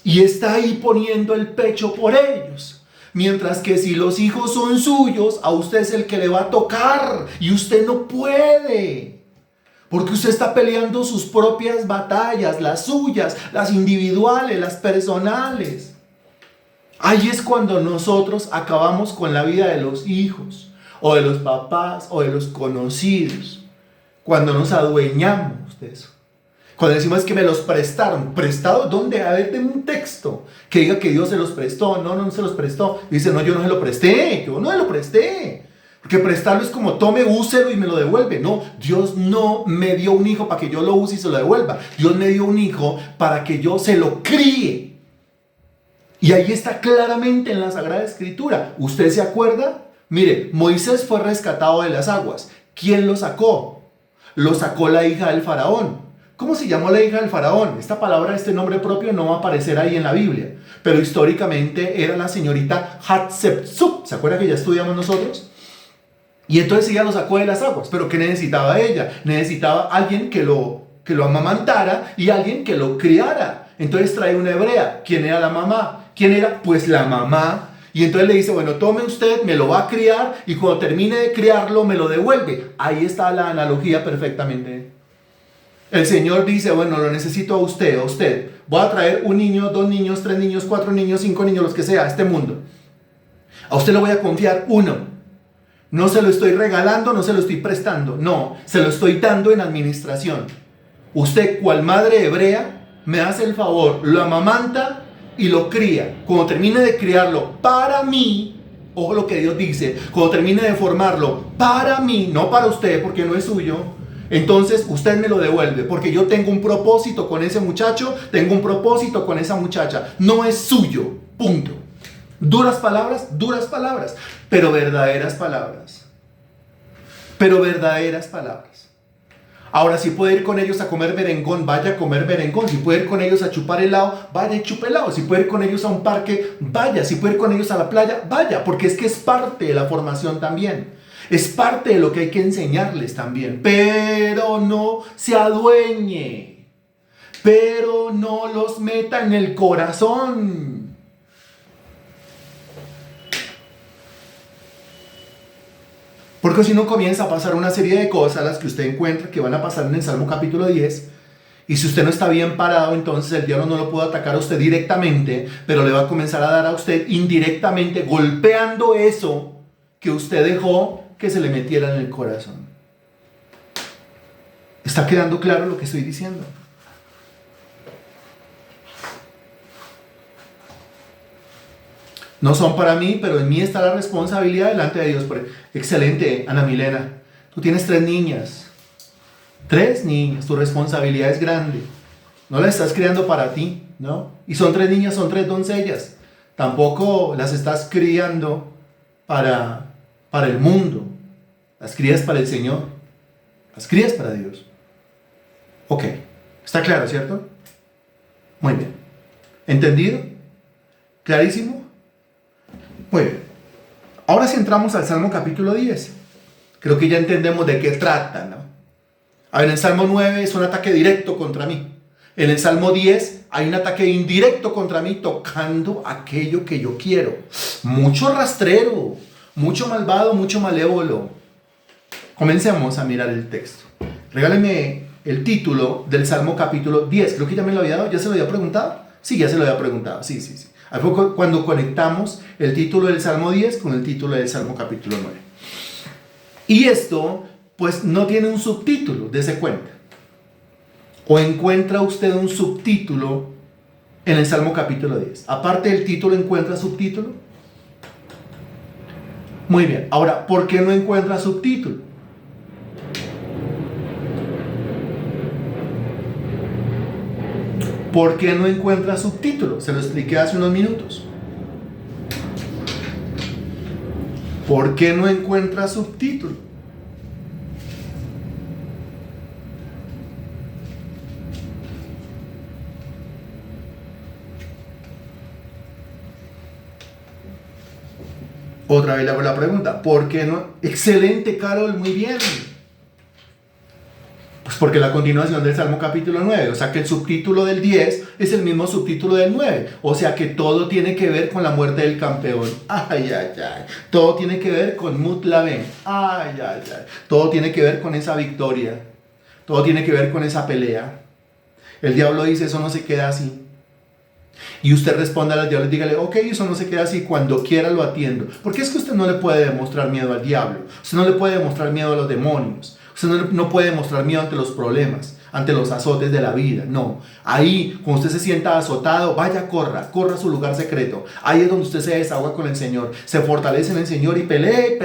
y está ahí poniendo el pecho por ellos. Mientras que si los hijos son suyos, a usted es el que le va a tocar y usted no puede. Porque usted está peleando sus propias batallas, las suyas, las individuales, las personales. Ahí es cuando nosotros acabamos con la vida de los hijos, o de los papás, o de los conocidos. Cuando nos adueñamos de eso. Cuando decimos que me los prestaron. ¿Prestado dónde? A ver, denme un texto que diga que Dios se los prestó. No, no se los prestó. Dice, no, yo no se lo presté. Yo no se lo presté. Porque prestarlo es como tome, úselo y me lo devuelve. No, Dios no me dio un hijo para que yo lo use y se lo devuelva. Dios me dio un hijo para que yo se lo críe. Y ahí está claramente en la Sagrada Escritura. ¿Usted se acuerda? Mire, Moisés fue rescatado de las aguas. ¿Quién lo sacó? Lo sacó la hija del faraón. ¿Cómo se llamó la hija del faraón? Esta palabra, este nombre propio no va a aparecer ahí en la Biblia. Pero históricamente era la señorita Hatshepsut. ¿Se acuerda que ya estudiamos nosotros? Y entonces ella lo sacó de las aguas. ¿Pero qué necesitaba ella? Necesitaba alguien que lo amamantara y alguien que lo criara. Entonces trae una hebrea. ¿Quién era la mamá? ¿Quién era? Pues la mamá. Y entonces le dice, bueno, tome usted, me lo va a criar y cuando termine de criarlo me lo devuelve. Ahí está la analogía perfectamente. El Señor dice, bueno, lo necesito a usted, Voy a traer un niño, 2 niños, 3 niños, 4 niños, 5 niños, los que sea, a este mundo. A usted le voy a confiar uno. No se lo estoy regalando, no se lo estoy prestando. No, se lo estoy dando en administración. Usted, cual madre hebrea, me hace el favor, lo amamanta y lo cría. Cuando termine de criarlo para mí, ojo lo que Dios dice, cuando termine de formarlo para mí, no para usted porque no es suyo, entonces usted me lo devuelve, porque yo tengo un propósito con ese muchacho, tengo un propósito con esa muchacha, no es suyo, punto. Duras palabras, pero verdaderas palabras. Pero verdaderas palabras. Ahora, si puede ir con ellos a comer merengón, vaya a comer merengón. Si puede ir con ellos a chupar helado, vaya y chupe helado. Si puede ir con ellos a un parque, vaya. Si puede ir con ellos a la playa, vaya. Porque es que es parte de la formación también. Es parte de lo que hay que enseñarles también. Pero no se adueñe. Pero no los meta en el corazón. Porque si no comienza a pasar una serie de cosas, las que usted encuentra que van a pasar en el Salmo capítulo 10. Y si usted no está bien parado, entonces el diablo no lo puede atacar a usted directamente, pero le va a comenzar a dar a usted indirectamente, golpeando eso que usted dejó que se le metiera en el corazón. ¿Está quedando claro lo que estoy diciendo? No son para mí, pero en mí está la responsabilidad delante de Dios. Excelente, Ana Milena. Tú tienes 3 niñas. 3 niñas. Tu responsabilidad es grande. No las estás criando para ti, ¿no? Y son 3 niñas, son 3 doncellas. Tampoco las estás criando para el mundo. Las crías para el Señor. Las crías para Dios. Ok. ¿Está claro, cierto? Muy bien. ¿Entendido? ¿Clarísimo? Muy bien. Ahora sí entramos al Salmo capítulo 10. Creo que ya entendemos de qué trata, ¿no? A ver, en el Salmo 9 es un ataque directo contra mí. En el Salmo 10 hay un ataque indirecto contra mí tocando aquello que yo quiero. Mucho rastrero, mucho malvado, mucho malévolo. Comencemos a mirar el texto. Regáleme el título del Salmo capítulo 10. Creo que ya me lo había dado. ¿Ya se lo había preguntado? Sí, ya se lo había preguntado. Sí. Ahí fue cuando conectamos el título del Salmo 10 con el título del Salmo capítulo 9. Y esto, pues, no tiene un subtítulo, dése cuenta. ¿O encuentra usted un subtítulo en el Salmo capítulo 10? Aparte del título, ¿encuentra subtítulo? Muy bien. Ahora, ¿por qué no encuentra subtítulo? ¿Por qué no encuentra subtítulo? Se lo expliqué hace unos minutos. ¿Por qué no encuentra subtítulo? Otra vez le hago la pregunta, ¿por qué no? Excelente, Carol, muy bien. Pues porque la continuación del Salmo capítulo 9, o sea que el subtítulo del 10 es el mismo subtítulo del 9, o sea que todo tiene que ver con la muerte del campeón. Ay. Todo tiene que ver con Mutlaben. Ay. Todo tiene que ver con esa victoria. Todo tiene que ver con esa pelea. El diablo dice, eso no se queda así. Y usted responde al diablo y dígale, ok, eso no se queda así, cuando quiera lo atiendo. Porque es que usted no le puede demostrar miedo al diablo, usted no le puede demostrar miedo a los demonios, usted no puede demostrar miedo ante los problemas, ante los azotes de la vida. No, ahí cuando usted se sienta azotado, vaya, corra a su lugar secreto. Ahí es donde usted se desahoga con el Señor, se fortalece en el Señor y pelee.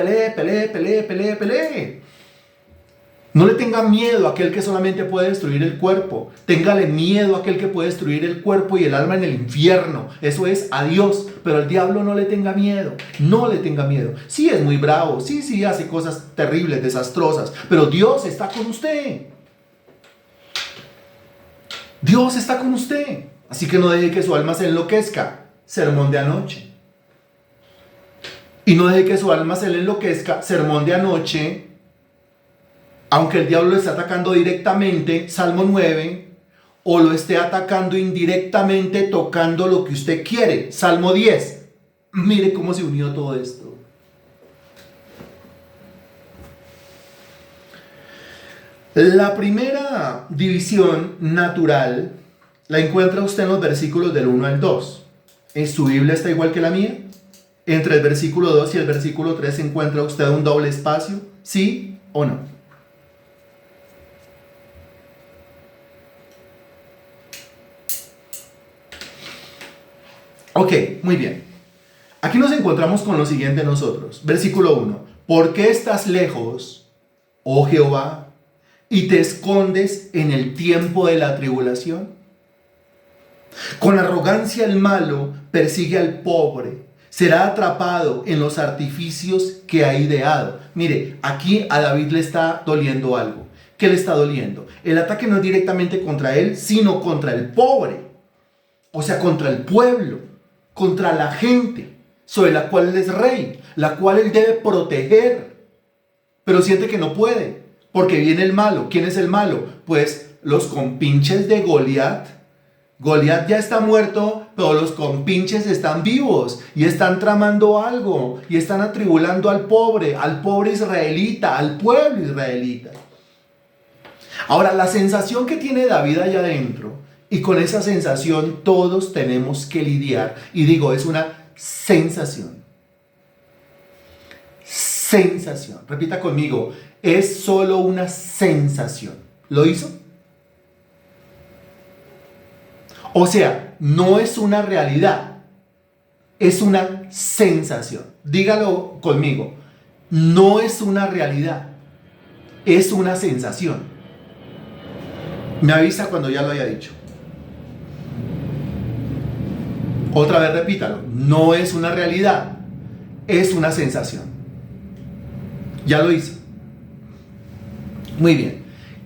No le tenga miedo a aquel que solamente puede destruir el cuerpo. Téngale miedo a aquel que puede destruir el cuerpo y el alma en el infierno. Eso es a Dios. Pero al diablo no le tenga miedo. No le tenga miedo. Sí, es muy bravo. Sí, hace cosas terribles, desastrosas. Pero Dios está con usted. Dios está con usted. Así que no deje que su alma se enloquezca. Sermón de anoche. Y no deje que su alma se le enloquezca. Sermón de anoche. Aunque el diablo lo esté atacando directamente, Salmo 9, o lo esté atacando indirectamente tocando lo que usted quiere, Salmo 10. Mire cómo se unió todo esto. La primera división natural la encuentra usted en los versículos del 1 al 2. ¿En su Biblia está igual que la mía? Entre el versículo 2 y el versículo 3 encuentra usted un doble espacio, ¿sí o no? Ok, muy bien. Aquí nos encontramos con lo siguiente nosotros. Versículo 1. ¿Por qué estás lejos, oh Jehová, y te escondes en el tiempo de la tribulación? Con arrogancia el malo persigue al pobre. Será atrapado en los artificios que ha ideado. Mire, aquí a David le está doliendo algo. ¿Qué le está doliendo? El ataque no es directamente contra él, sino contra el pobre. O sea, contra el pueblo. Contra la gente sobre la cual él es rey, la cual él debe proteger, pero siente que no puede, porque viene el malo. ¿Quién es el malo? Pues los compinches de Goliat. Goliat ya está muerto, pero los compinches están vivos y están tramando algo y están atribulando al pobre israelita, al pueblo israelita. Ahora, la sensación que tiene David allá adentro, y con esa sensación todos tenemos que lidiar. Y digo, es una sensación. Sensación. Repita conmigo, es solo una sensación. ¿Lo hizo? O sea, no es una realidad. Es una sensación. Dígalo conmigo. No es una realidad. Es una sensación. Me avisa cuando ya lo haya dicho. Otra vez repítalo, no es una realidad, es una sensación. Ya lo hice. Muy bien.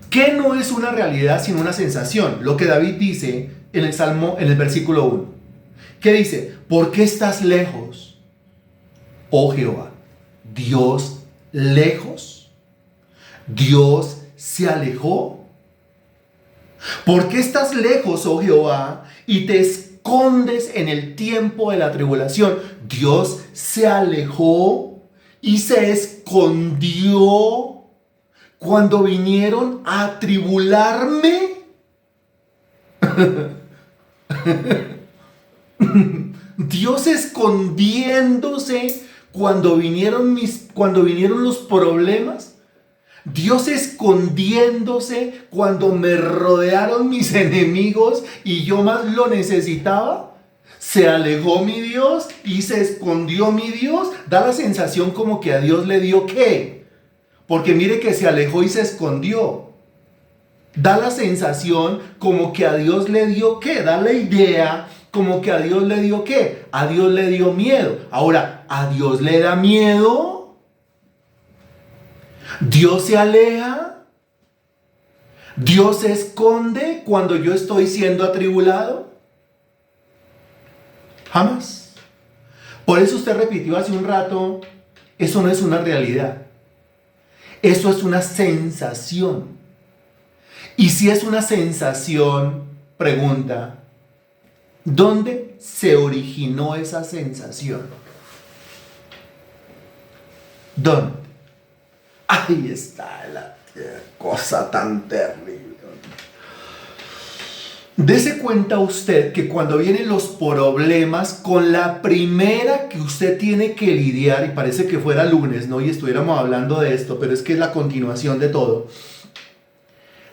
¿Qué no es una realidad sino una sensación? Lo que David dice en el Salmo, en el versículo 1. ¿Qué dice? ¿Por qué estás lejos, oh Jehová? ¿Dios lejos? ¿Dios se alejó? ¿Por qué estás lejos, oh Jehová, y te escondes en el tiempo de la tribulación? Dios se alejó y se escondió cuando vinieron a atribularme. Dios escondiéndose cuando vinieron los problemas. Dios escondiéndose cuando me rodearon mis enemigos y yo más lo necesitaba. Se alejó mi Dios y se escondió mi Dios. Da la sensación como que a Dios le dio ¿qué? Porque mire que se alejó y se escondió. Da la sensación como que a Dios le dio ¿qué? Da la idea como que a Dios le dio ¿qué? A Dios le dio miedo. Ahora, ¿a Dios le da miedo? ¿Dios se aleja? ¿Dios se esconde cuando yo estoy siendo atribulado? Jamás. Por eso usted repitió hace un rato, eso no es una realidad. Eso es una sensación. Y si es una sensación, pregunta, ¿dónde se originó esa sensación? ¿Dónde? Ahí está la cosa tan terrible. Dese cuenta usted que cuando vienen los problemas, con la primera que usted tiene que lidiar, y parece que fuera lunes, ¿no? Y estuviéramos hablando de esto, pero es que es la continuación de todo.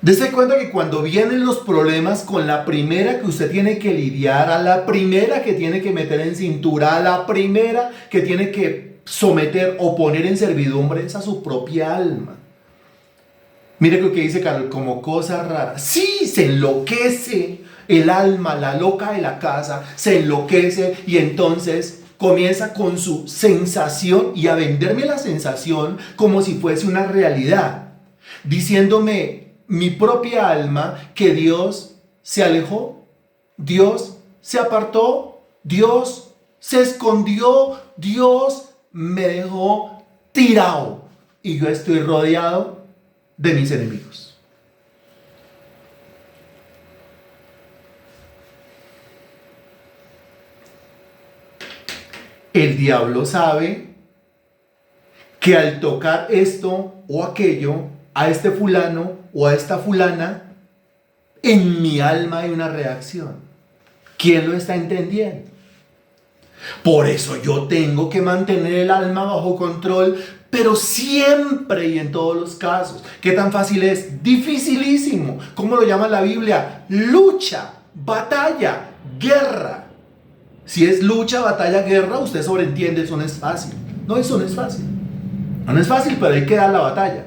Dese cuenta que cuando vienen los problemas, con la primera que usted tiene que lidiar, a la primera que tiene que meter en cintura, a la primera que tiene que someter o poner en servidumbre, es a su propia alma. Mire lo que dice Carol, como cosa rara. Sí, se enloquece el alma, la loca de la casa, se enloquece y entonces comienza con su sensación y a venderme la sensación como si fuese una realidad, diciéndome mi propia alma que Dios se alejó, Dios se apartó, Dios se escondió, Dios me dejó tirado y yo estoy rodeado de mis enemigos. El diablo sabe que al tocar esto o aquello, a este fulano o a esta fulana, en mi alma hay una reacción. ¿Quién lo está entendiendo? Por eso yo tengo que mantener el alma bajo control, pero siempre y en todos los casos. ¿Qué tan fácil es? Dificilísimo. ¿Cómo lo llama la Biblia? Lucha, batalla, guerra. Si es lucha, batalla, guerra, usted sobreentiende, eso no es fácil. No, eso no es fácil. No es fácil, pero hay que dar la batalla.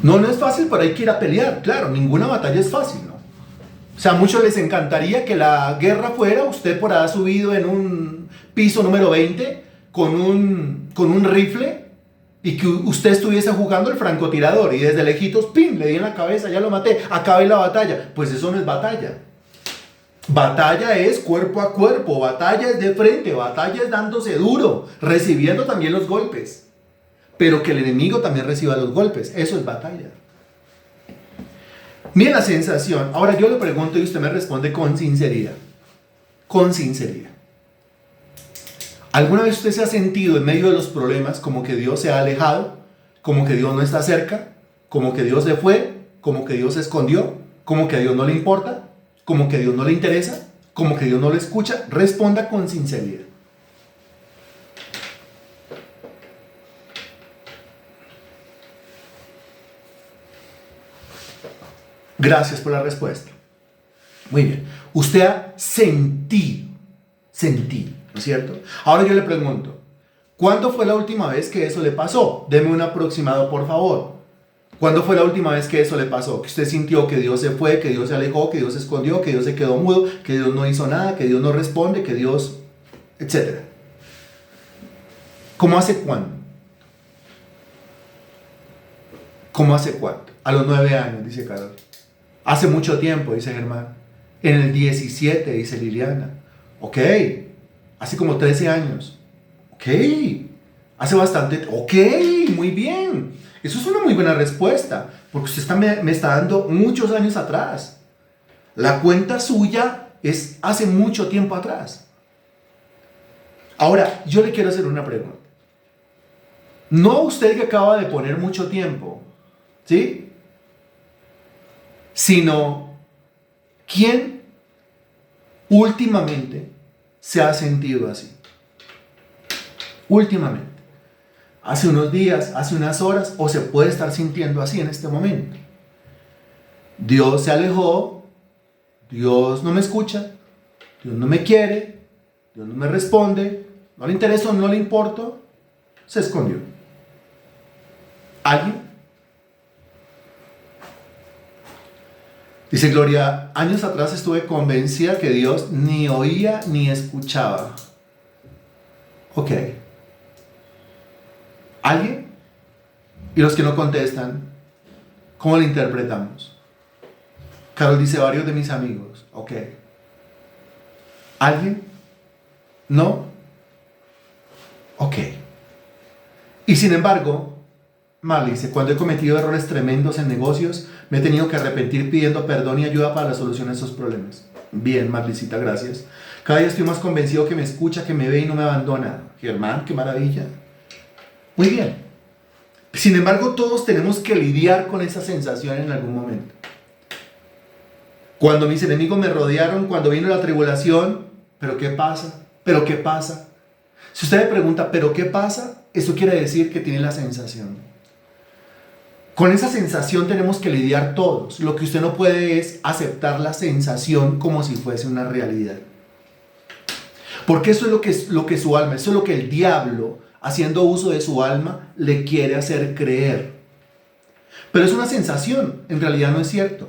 No es fácil, pero hay que ir a pelear. Claro, ninguna batalla es fácil, ¿no? O sea, a muchos les encantaría que la guerra fuera usted por haber subido en un piso número 20 con un rifle y que usted estuviese jugando el francotirador y desde lejitos, ¡pim!, le di en la cabeza, ya lo maté, acabe la batalla. Pues eso no es batalla. Batalla es cuerpo a cuerpo, batalla es de frente, batalla es dándose duro, recibiendo también los golpes. Pero que el enemigo también reciba los golpes, eso es batalla. Miren la sensación. Ahora yo le pregunto y usted me responde con sinceridad. Con sinceridad. ¿Alguna vez usted se ha sentido en medio de los problemas como que Dios se ha alejado? ¿Como que Dios no está cerca? ¿Como que Dios se fue? ¿Como que Dios se escondió? ¿Como que a Dios no le importa? ¿Como que a Dios no le interesa? ¿Como que Dios no le escucha? Responda con sinceridad. Gracias por la respuesta. Muy bien. Usted ha sentido, ¿no es cierto? Ahora yo le pregunto, ¿cuándo fue la última vez que eso le pasó? Deme un aproximado, por favor. ¿Cuándo fue la última vez que eso le pasó? Que usted sintió que Dios se fue, que Dios se alejó, que Dios se escondió, que Dios se quedó mudo, que Dios no hizo nada, que Dios no responde, que Dios, etc. ¿Cómo hace cuándo? ¿Cómo hace cuánto? A los 9 años, dice Carol. Hace mucho tiempo, dice Germán. En el 17, dice Liliana. Ok. Hace como 13 años. Ok. Hace bastante. Ok, muy bien. Eso es una muy buena respuesta, porque usted me está dando muchos años atrás. La cuenta suya es hace mucho tiempo atrás. Ahora, yo le quiero hacer una pregunta. No usted que acaba de poner mucho tiempo, ¿sí? Sino, ¿quién últimamente se ha sentido así? Últimamente. Hace unos días, hace unas horas, o se puede estar sintiendo así en este momento. Dios se alejó, Dios no me escucha, Dios no me quiere, Dios no me responde, no le intereso, no le importo, se escondió. ¿Alguien? Dice Gloria, años atrás estuve convencida que Dios ni oía ni escuchaba. Ok. ¿Alguien? Y los que no contestan, ¿cómo lo interpretamos? Carol dice, varios de mis amigos. Ok. ¿Alguien? ¿No? Ok. Y sin embargo, Marley dice, cuando he cometido errores tremendos en negocios, me he tenido que arrepentir pidiendo perdón y ayuda para la solución de esos problemas. Bien, Marlicita, gracias. Cada día estoy más convencido que me escucha, que me ve y no me abandona. Germán, qué maravilla. Muy bien. Sin embargo, todos tenemos que lidiar con esa sensación en algún momento. Cuando mis enemigos me rodearon, cuando vino la tribulación, ¿pero qué pasa? ¿Pero qué pasa? Si usted me pregunta, ¿pero qué pasa? Eso quiere decir que tiene la sensación. Con esa sensación tenemos que lidiar todos. Lo que usted no puede es aceptar la sensación como si fuese una realidad. Porque eso es lo que su alma, eso es lo que el diablo, haciendo uso de su alma, le quiere hacer creer. Pero es una sensación, en realidad no es cierto.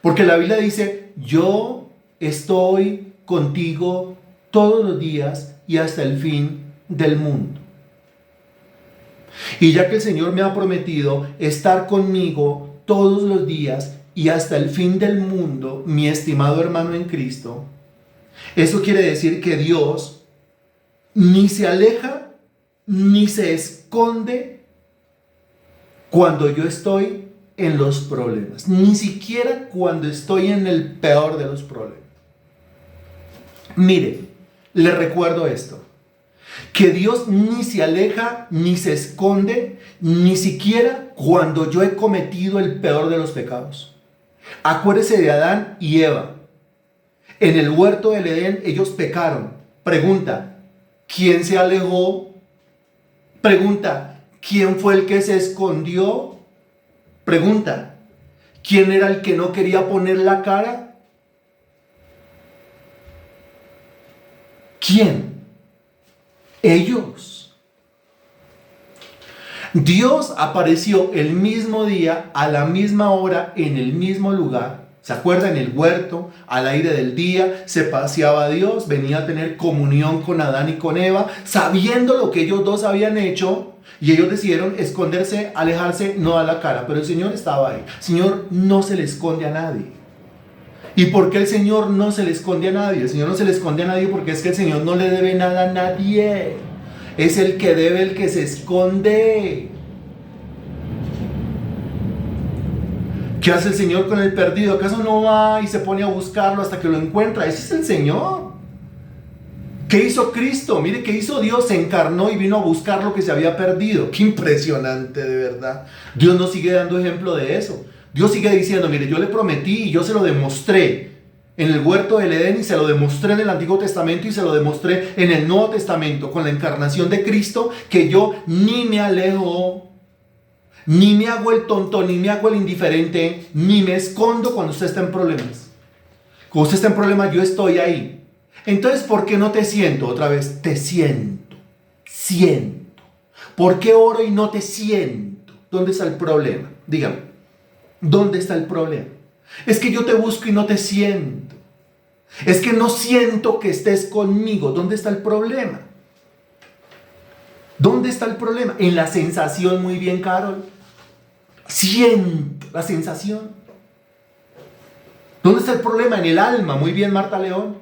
Porque la Biblia dice, yo estoy contigo todos los días y hasta el fin del mundo. Y ya que el Señor me ha prometido estar conmigo todos los días y hasta el fin del mundo, mi estimado hermano en Cristo, eso quiere decir que Dios ni se aleja ni se esconde cuando yo estoy en los problemas, ni siquiera cuando estoy en el peor de los problemas. Mire, le recuerdo esto, que Dios ni se aleja ni se esconde, ni siquiera cuando yo he cometido el peor de los pecados. Acuérdese de Adán y Eva. En el huerto del Edén ellos pecaron. Pregunta, ¿quién se alejó? Pregunta, ¿quién fue el que se escondió? Pregunta, ¿quién era el que no quería poner la cara? ¿Quién? Ellos. Dios apareció el mismo día, a la misma hora, en el mismo lugar. ¿Se acuerdan? En el huerto, al aire del día, se paseaba Dios, venía a tener comunión con Adán y con Eva, sabiendo lo que ellos dos habían hecho, y ellos decidieron esconderse, alejarse, no dar la cara, pero el Señor estaba ahí. El Señor no se le esconde a nadie. ¿Y por qué el Señor no se le esconde a nadie? El Señor no se le esconde a nadie porque es que el Señor no le debe nada a nadie. Es el que debe el que se esconde. ¿Qué hace el Señor con el perdido? ¿Acaso no va y se pone a buscarlo hasta que lo encuentra? Ese es el Señor. ¿Qué hizo Cristo? Mire, ¿qué hizo Dios? Se encarnó y vino a buscar lo que se había perdido. ¡Qué impresionante, de verdad! Dios nos sigue dando ejemplo de eso. Dios sigue diciendo, mire, yo le prometí y yo se lo demostré en el huerto del Edén y se lo demostré en el Antiguo Testamento y se lo demostré en el Nuevo Testamento con la encarnación de Cristo, que yo ni me alejo, ni me hago el tonto, ni me hago el indiferente, ni me escondo cuando usted está en problemas. Cuando usted está en problemas, yo estoy ahí. Entonces, ¿por qué no te siento? Otra vez, te siento. ¿Por qué oro y no te siento? ¿Dónde está el problema? Dígame. ¿Dónde está el problema? Es que yo te busco y no te siento. Es que no siento que estés conmigo. ¿Dónde está el problema? ¿Dónde está el problema? En la sensación, muy bien, Carol. Siento la sensación. ¿Dónde está el problema? En el alma, muy bien, Marta León.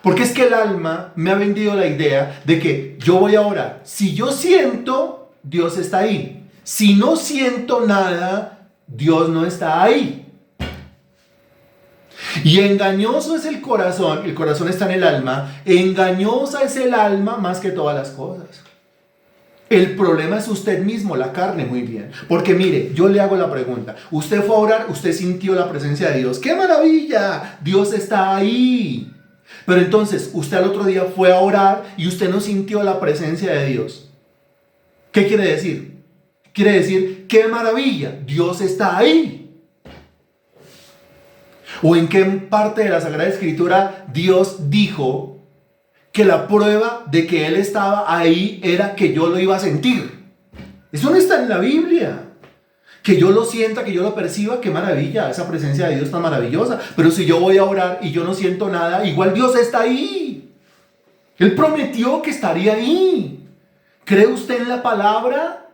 Porque es que el alma me ha vendido la idea de que yo voy a orar. Si yo siento, Dios está ahí. Si no siento nada, Dios no está ahí. Y engañoso es el corazón está en el alma, engañosa es el alma más que todas las cosas. El problema es usted mismo, la carne, muy bien. Porque mire, yo le hago la pregunta, usted fue a orar, usted sintió la presencia de Dios, ¡qué maravilla! Dios está ahí. Pero entonces, usted al otro día fue a orar y usted no sintió la presencia de Dios. ¿Qué quiere decir? Quiere decir, ¡qué maravilla! Dios está ahí. ¿O en qué parte de la Sagrada Escritura Dios dijo que la prueba de que Él estaba ahí era que yo lo iba a sentir? Eso no está en la Biblia. Que yo lo sienta, que yo lo perciba, qué maravilla, esa presencia de Dios tan maravillosa. Pero si yo voy a orar y yo no siento nada, igual Dios está ahí. Él prometió que estaría ahí. ¿Cree usted en la palabra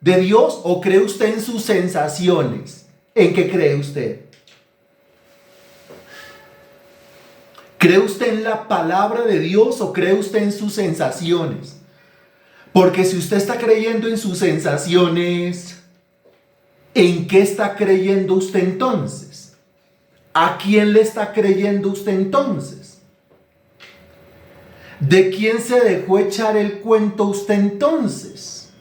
de Dios o cree usted en sus sensaciones? ¿En qué cree usted? ¿Cree usted en la palabra de Dios o cree usted en sus sensaciones? Porque si usted está creyendo en sus sensaciones, ¿en qué está creyendo usted entonces? ¿A quién le está creyendo usted entonces? ¿De quién se dejó echar el cuento usted entonces?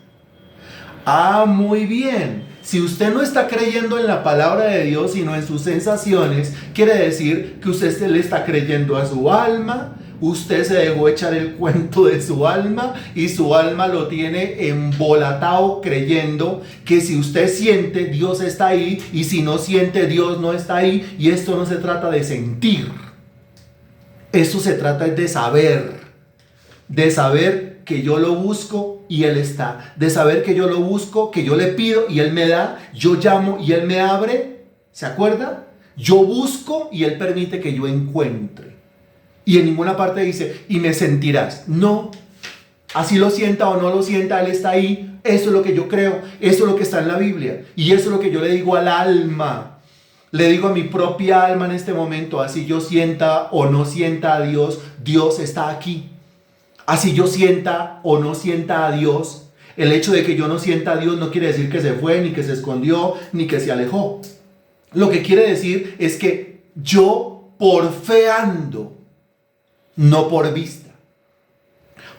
Ah, muy bien. Si usted no está creyendo en la palabra de Dios, sino en sus sensaciones, quiere decir que usted se le está creyendo a su alma, usted se dejó echar el cuento de su alma y su alma lo tiene embolatado creyendo que si usted siente, Dios está ahí, y si no siente, Dios no está ahí. Y esto no se trata de sentir, esto se trata de saber que yo lo busco y Él está, de saber que yo lo busco, que yo le pido y Él me da, yo llamo y Él me abre, ¿se acuerda? Yo busco y Él permite que yo encuentre. Y en ninguna parte dice, y me sentirás. No, así lo sienta o no lo sienta, Él está ahí. Eso es lo que yo creo, eso es lo que está en la Biblia. Y eso es lo que yo le digo al alma. Le digo a mi propia alma en este momento, así yo sienta o no sienta a Dios, Dios está aquí. Así yo sienta o no sienta a Dios, el hecho de que yo no sienta a Dios no quiere decir que se fue, ni que se escondió, ni que se alejó. Lo que quiere decir es que yo por fe ando, no por vista.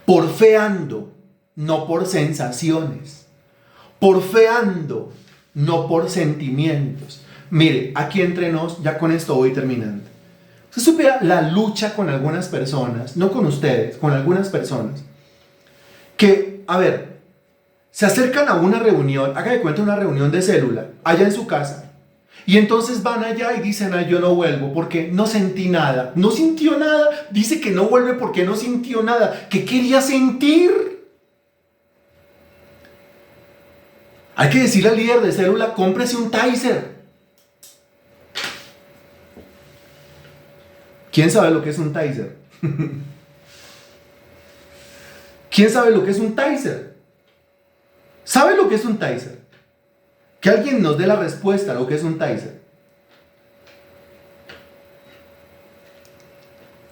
Por fe ando, no por sensaciones. Por fe ando, no por sentimientos. Mire, aquí entre nos, ya con esto voy terminando. Usted supiera la lucha con algunas personas, no con ustedes, con algunas personas, que, a ver, se acercan a una reunión, haga de cuenta una reunión de célula, allá en su casa, y entonces van allá y dicen, ay, yo no vuelvo porque no sentí nada. No sintió nada, dice que no vuelve porque no sintió nada. ¿Qué quería sentir? Hay que decirle al líder de célula, cómprese un Tizer. ¿Quién sabe lo que es un Tizer? ¿Quién sabe lo que es un Tizer? ¿Sabe lo que es un Tizer? Que alguien nos dé la respuesta a lo que es un Tizer.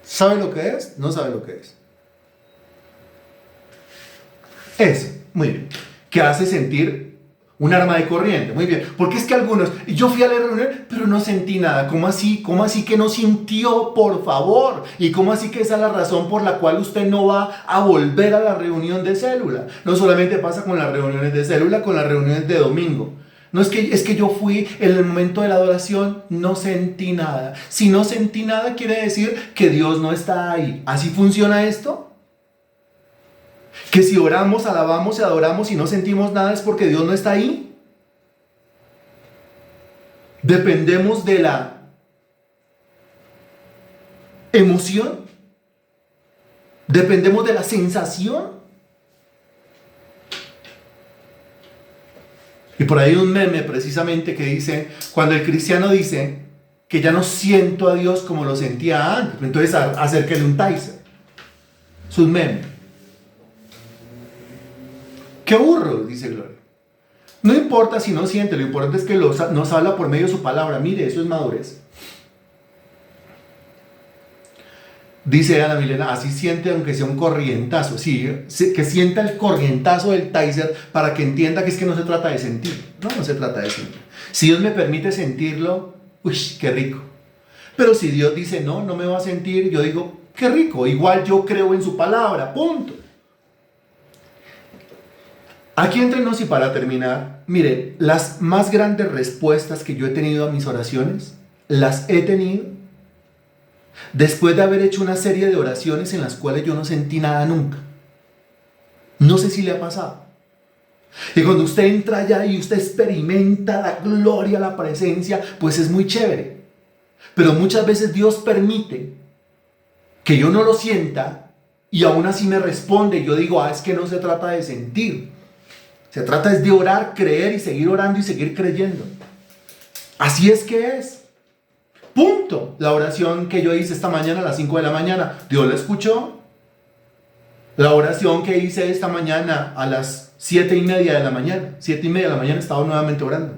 ¿Sabe lo que es? No sabe lo que es. Eso, muy bien. Que hace sentir un arma de corriente, muy bien. Porque es que algunos, yo fui a la reunión, pero no sentí nada. ¿Cómo así? ¿Cómo así que no sintió, por favor? ¿Y cómo así que esa es la razón por la cual usted no va a volver a la reunión de célula? No solamente pasa con las reuniones de célula, con las reuniones de domingo. No es que yo fui en el momento de la adoración, no sentí nada. Si no sentí nada, quiere decir que Dios no está ahí. ¿Así funciona esto? Que si oramos, alabamos y adoramos y no sentimos nada es porque Dios no está ahí. Dependemos de la emoción. Dependemos de la sensación. Y por ahí hay un meme precisamente que dice, cuando el cristiano dice que ya no siento a Dios como lo sentía antes, entonces acérquenle un Tizer. Es un meme. ¡Qué burro!, dice Gloria. No importa si no siente, lo importante es que nos habla por medio de su palabra. Mire, eso es madurez. Dice Ana Milena, así siente aunque sea un corrientazo. Sí, que sienta el corrientazo del Taser para que entienda que es que no se trata de sentir. No se trata de sentir. Si Dios me permite sentirlo, uy, qué rico. Pero si Dios dice, no me va a sentir, yo digo, qué rico. Igual yo creo en su palabra, punto. Aquí entre nos y para terminar, mire, las más grandes respuestas que yo he tenido a mis oraciones, las he tenido después de haber hecho una serie de oraciones en las cuales yo no sentí nada nunca. No sé si le ha pasado. Y cuando usted entra allá y usted experimenta la gloria, la presencia, pues es muy chévere. Pero muchas veces Dios permite que yo no lo sienta y aún así me responde. Y yo digo, es que no se trata de sentir. Se trata es de orar, creer y seguir orando y seguir creyendo. Así es que es. Punto. La oración que yo hice esta mañana a las 5 de la mañana, Dios la escuchó. La oración que hice esta mañana a las 7:30 de la mañana, 7:30 de la mañana estaba nuevamente orando.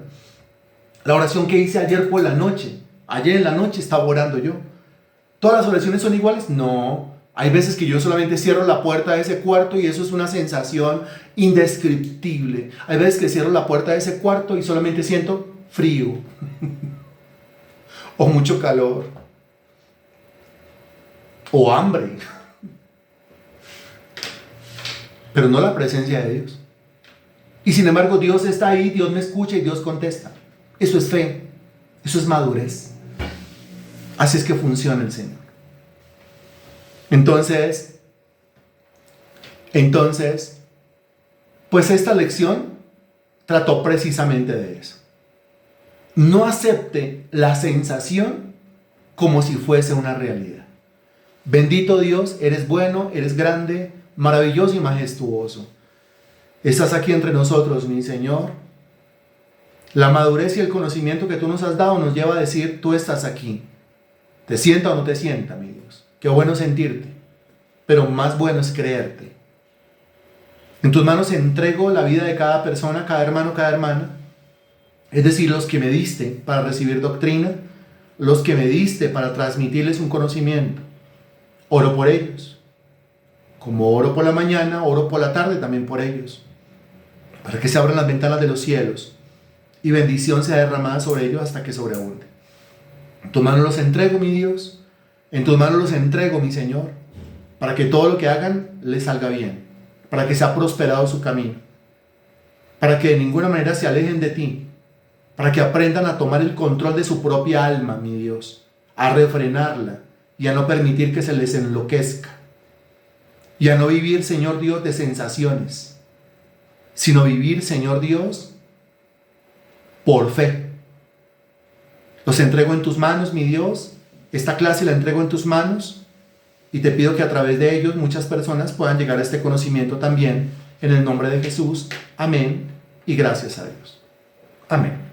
La oración que hice ayer por la noche, ayer en la noche estaba orando yo. ¿Todas las oraciones son iguales? No. Hay veces que yo solamente cierro la puerta de ese cuarto y eso es una sensación indescriptible. Hay veces que cierro la puerta de ese cuarto y solamente siento frío. O mucho calor. O hambre. Pero no la presencia de Dios. Y sin embargo Dios está ahí, Dios me escucha y Dios contesta. Eso es fe. Eso es madurez. Así es que funciona el Señor. Entonces, pues esta lección trató precisamente de eso. No acepte la sensación como si fuese una realidad. Bendito Dios, eres bueno, eres grande, maravilloso y majestuoso. Estás aquí entre nosotros, mi Señor. La madurez y el conocimiento que tú nos has dado nos lleva a decir, tú estás aquí. ¿Te sienta o no te sienta, mi Dios? Qué bueno sentirte, pero más bueno es creerte. En tus manos entrego la vida de cada persona, cada hermano, cada hermana. Es decir, los que me diste para recibir doctrina, los que me diste para transmitirles un conocimiento. Oro por ellos. Como oro por la mañana, oro por la tarde también por ellos. Para que se abran las ventanas de los cielos y bendición sea derramada sobre ellos hasta que sobreabunde. En tus manos los entrego, mi Dios. En tus manos los entrego, mi Señor, para que todo lo que hagan les salga bien, para que sea prosperado su camino, para que de ninguna manera se alejen de ti, para que aprendan a tomar el control de su propia alma, mi Dios, a refrenarla y a no permitir que se les enloquezca, y a no vivir, Señor Dios, de sensaciones, sino vivir, Señor Dios, por fe. Los entrego en tus manos, mi Dios. Esta clase la entrego en tus manos y te pido que a través de ellos muchas personas puedan llegar a este conocimiento también. En el nombre de Jesús. Amén y gracias a Dios. Amén.